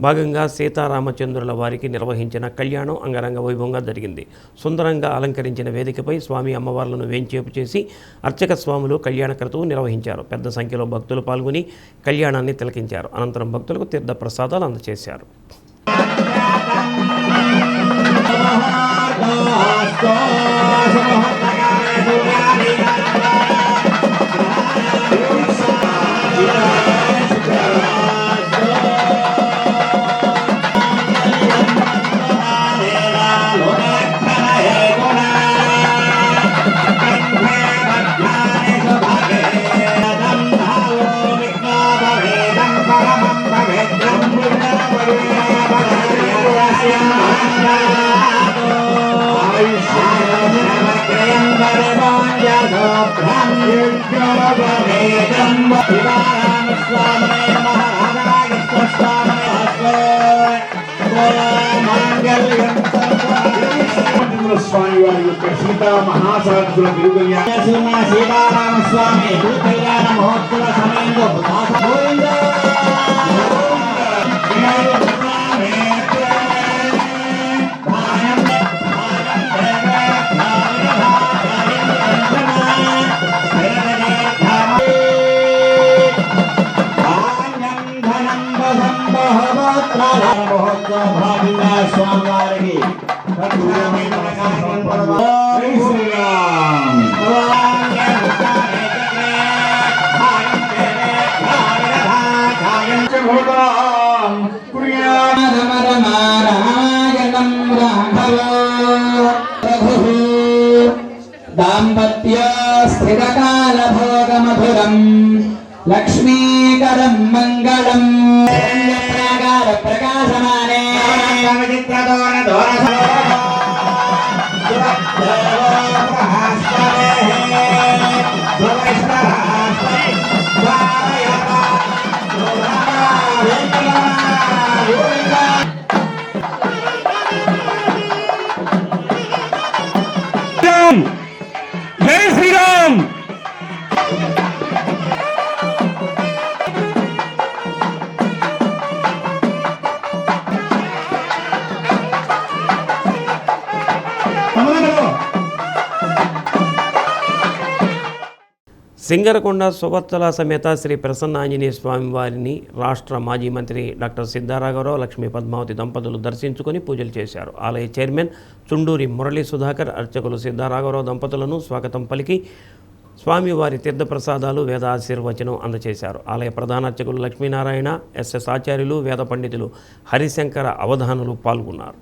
భాగంగా సీతారామచంద్రుల వారికి నిర్వహించిన కళ్యాణం అంగరంగ వైభవంగా జరిగింది. సుందరంగా అలంకరించిన వేదికపై స్వామి అమ్మవార్లను వేంచేపు చేసి అర్చక స్వాములు కళ్యాణ క్రతువు నిర్వహించారు. పెద్ద సంఖ్యలో భక్తులు పాల్గొని కళ్యాణాన్ని తిలకించారు. అనంతరం భక్తులకు తీర్థ ప్రసాదాలు అందజేశారు. స్వామి వారి యొక్క సీతా మహాసారథుల సీతారామ స్వామి కళ్యాణ మహోత్సవ సమయంలో స్వామివారికి దాంపత్య స్థిరకాల భోగ మధురం లక్ష్మీకరం మంగళం ప్రకాశమానే జై శ్రీరామ్. సింగరకొండ సుభత్తల సమేత శ్రీ ప్రసన్న ఆంజనేయ స్వామి వారిని రాష్ట్ర మాజీ మంత్రి డాక్టర్ సిద్ధారాఘవరావు, లక్ష్మీ పద్మావతి దంపతులు దర్శించుకొని పూజలు చేశారు. ఆలయ చైర్మన్ చుండూరి మురళీ సుధాకర్ అర్చకులు సిద్ధారాఘవరావు దంపతులను స్వాగతం పలికి స్వామివారి తీర్థప్రసాదాలు వేద ఆశీర్వచనం అందజేశారు. ఆలయ ప్రధాన అర్చకులు లక్ష్మీనారాయణ, ఎస్ఎస్ ఆచార్యులు, వేద పండితులు హరిశంకర అవధానులు పాల్గొన్నారు.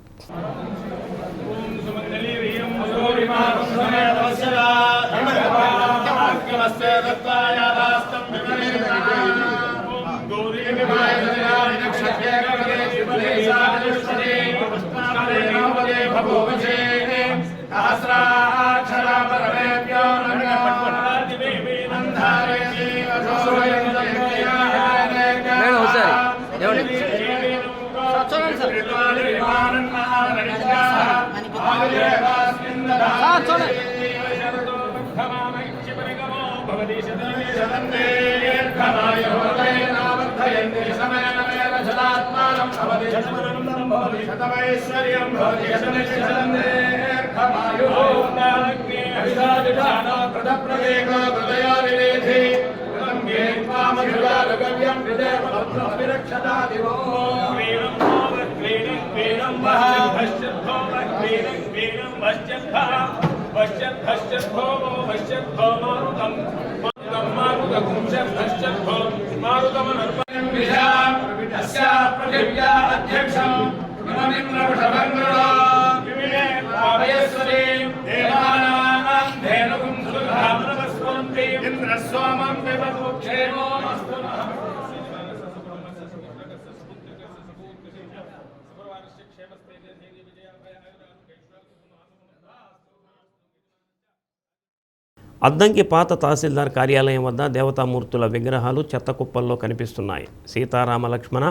అద్దంకి పాత తహసీల్దార్ కార్యాలయం వద్ద దేవతామూర్తుల విగ్రహాలు చెత్త కుప్పల్లో కనిపిస్తున్నాయి. సీతారామ లక్ష్మణ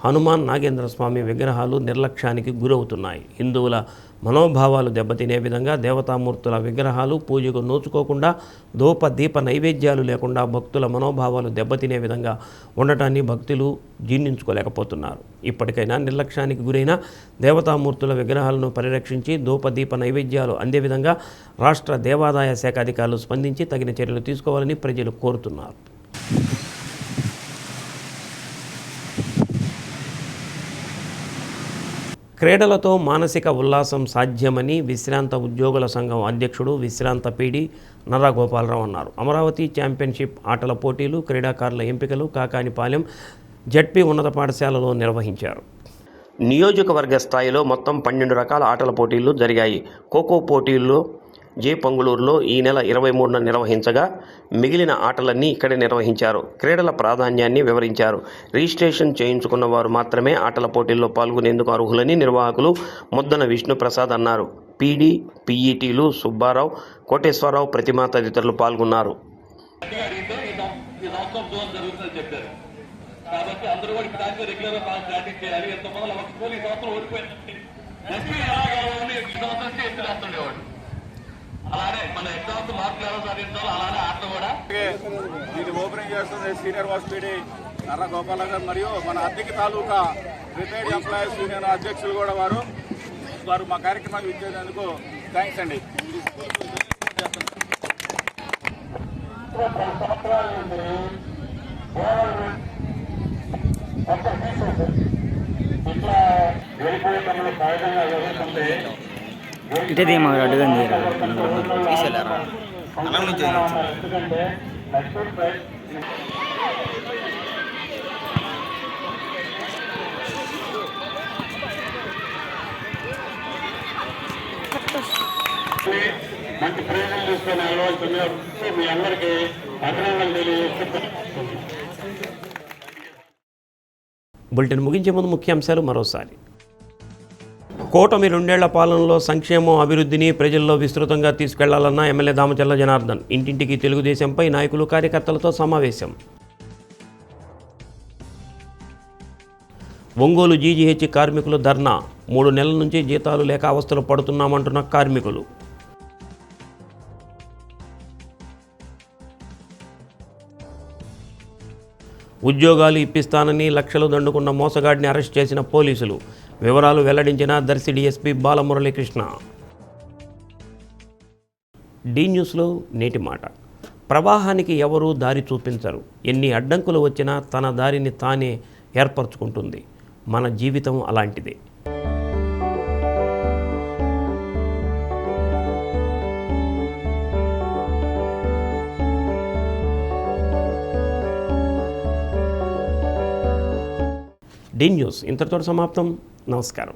హనుమాన్ నాగేంద్ర స్వామి విగ్రహాలు నిర్లక్ష్యానికి గురవుతున్నాయి. హిందువుల మనోభావాలు దెబ్బతినే విధంగా దేవతామూర్తుల విగ్రహాలు పూజకు నోచుకోకుండా ధూప దీప నైవేద్యాలు లేకుండా భక్తుల మనోభావాలు దెబ్బతినే విధంగా ఉండటాన్ని భక్తులు జీర్ణించుకోలేకపోతున్నారు. ఇప్పటికైనా నిర్లక్ష్యానికి గురైన దేవతామూర్తుల విగ్రహాలను పరిరక్షించి ధూప దీప నైవేద్యాలు అందే విధంగా రాష్ట్ర దేవాదాయ శాఖ అధికారులు స్పందించి తగిన చర్యలు తీసుకోవాలని ప్రజలు కోరుతున్నారు. క్రీడలతో మానసిక ఉల్లాసం సాధ్యమని విశ్రాంత ఉద్యోగుల సంఘం అధ్యక్షుడు విశ్రాంత పీడి నర్రా గోపాలరావు అన్నారు. అమరావతి ఛాంపియన్షిప్ ఆటల పోటీలు, క్రీడాకారుల ఎంపికలు కాకానిపాలెం జడ్పీ ఉన్నత పాఠశాలలో నిర్వహించారు. నియోజకవర్గ స్థాయిలో మొత్తం 12 రకాల ఆటల పోటీలు జరిగాయి. ఖోఖో పోటీల్లో పంగులూరులో ఈ నెల 23న నిర్వహించగా మిగిలిన ఆటలన్నీ ఇక్కడే నిర్వహించారు. క్రీడల ప్రాధాన్యాన్ని వివరించారు. రిజిస్ట్రేషన్ చేయించుకున్న వారు మాత్రమే ఆటల పోటీల్లో పాల్గొనేందుకు అర్హులని నిర్వాహకులు ముద్దన విష్ణుప్రసాద్ అన్నారు. పీడీ, పీఈటీలు సుబ్బారావు, కోటేశ్వరరావు, ప్రతిమ తదితరులు పాల్గొన్నారు. అలానే మన ఎగ్జామ్స్ మార్కులు ఎలా సాధించాలో అలానే ఆటలు కూడా. ఇది ఓపెనింగ్ చేస్తుంది senior was PD Narra Gopala గారు మరియు మన అద్దెకి తాలూకా రిటైర్డ్ ఎంప్లాయీస్ యూనియన్ అధ్యక్షులు కూడా వారు మా కార్యక్రమాన్ని ఇచ్చేందుకు థ్యాంక్స్ అండి. ఇట్లా వెళ్ళిపోయే పనులు సహజంగా జరుగుతుంటే ఇదే మాకు అడ్డుగా మంచి ప్రయోజనం తీసుకొని వెళ్ళవలసిందిగా మీ అందరికీ అభినందనలు తెలియజేస్తున్నాను. బులెటిన్ ముగించే ముందు ముఖ్యాంశాలు మరోసారి. కూటమి 2 ఏళ్ల పాలనలో సంక్షేమం, అభివృద్ధిని ప్రజల్లో విస్తృతంగా తీసుకెళ్లాలన్న ఎమ్మెల్యే దామచర్ల జనార్దన్. ఇంటింటికి తెలుగుదేశంపై నాయకులు, కార్యకర్తలతో సమావేశం. ఒంగోలు జీజీహెచ్ కార్మికులు ధర్నా. 3 నెలల నుంచి జీతాలు లేక అవస్థలు పడుతున్నామంటున్న కార్మికులు. ఉద్యోగాలు ఇప్పిస్తానని లక్షలు దండుకున్న మోసగాడిని అరెస్ట్ చేసిన పోలీసులు. వివరాలు వెల్లడించిన దర్శి డీఎస్పీ బాలమురళీకృష్ణ. డి న్యూస్లో నేటి మాట. ప్రవాహానికి ఎవరూ దారి చూపించరు. ఎన్ని అడ్డంకులు వచ్చినా తన దారిని తానే ఏర్పరచుకుంటుంది. మన జీవితం అలాంటిదే. డి న్యూస్ ఇంతటితో సమాప్తం. నమస్కారం.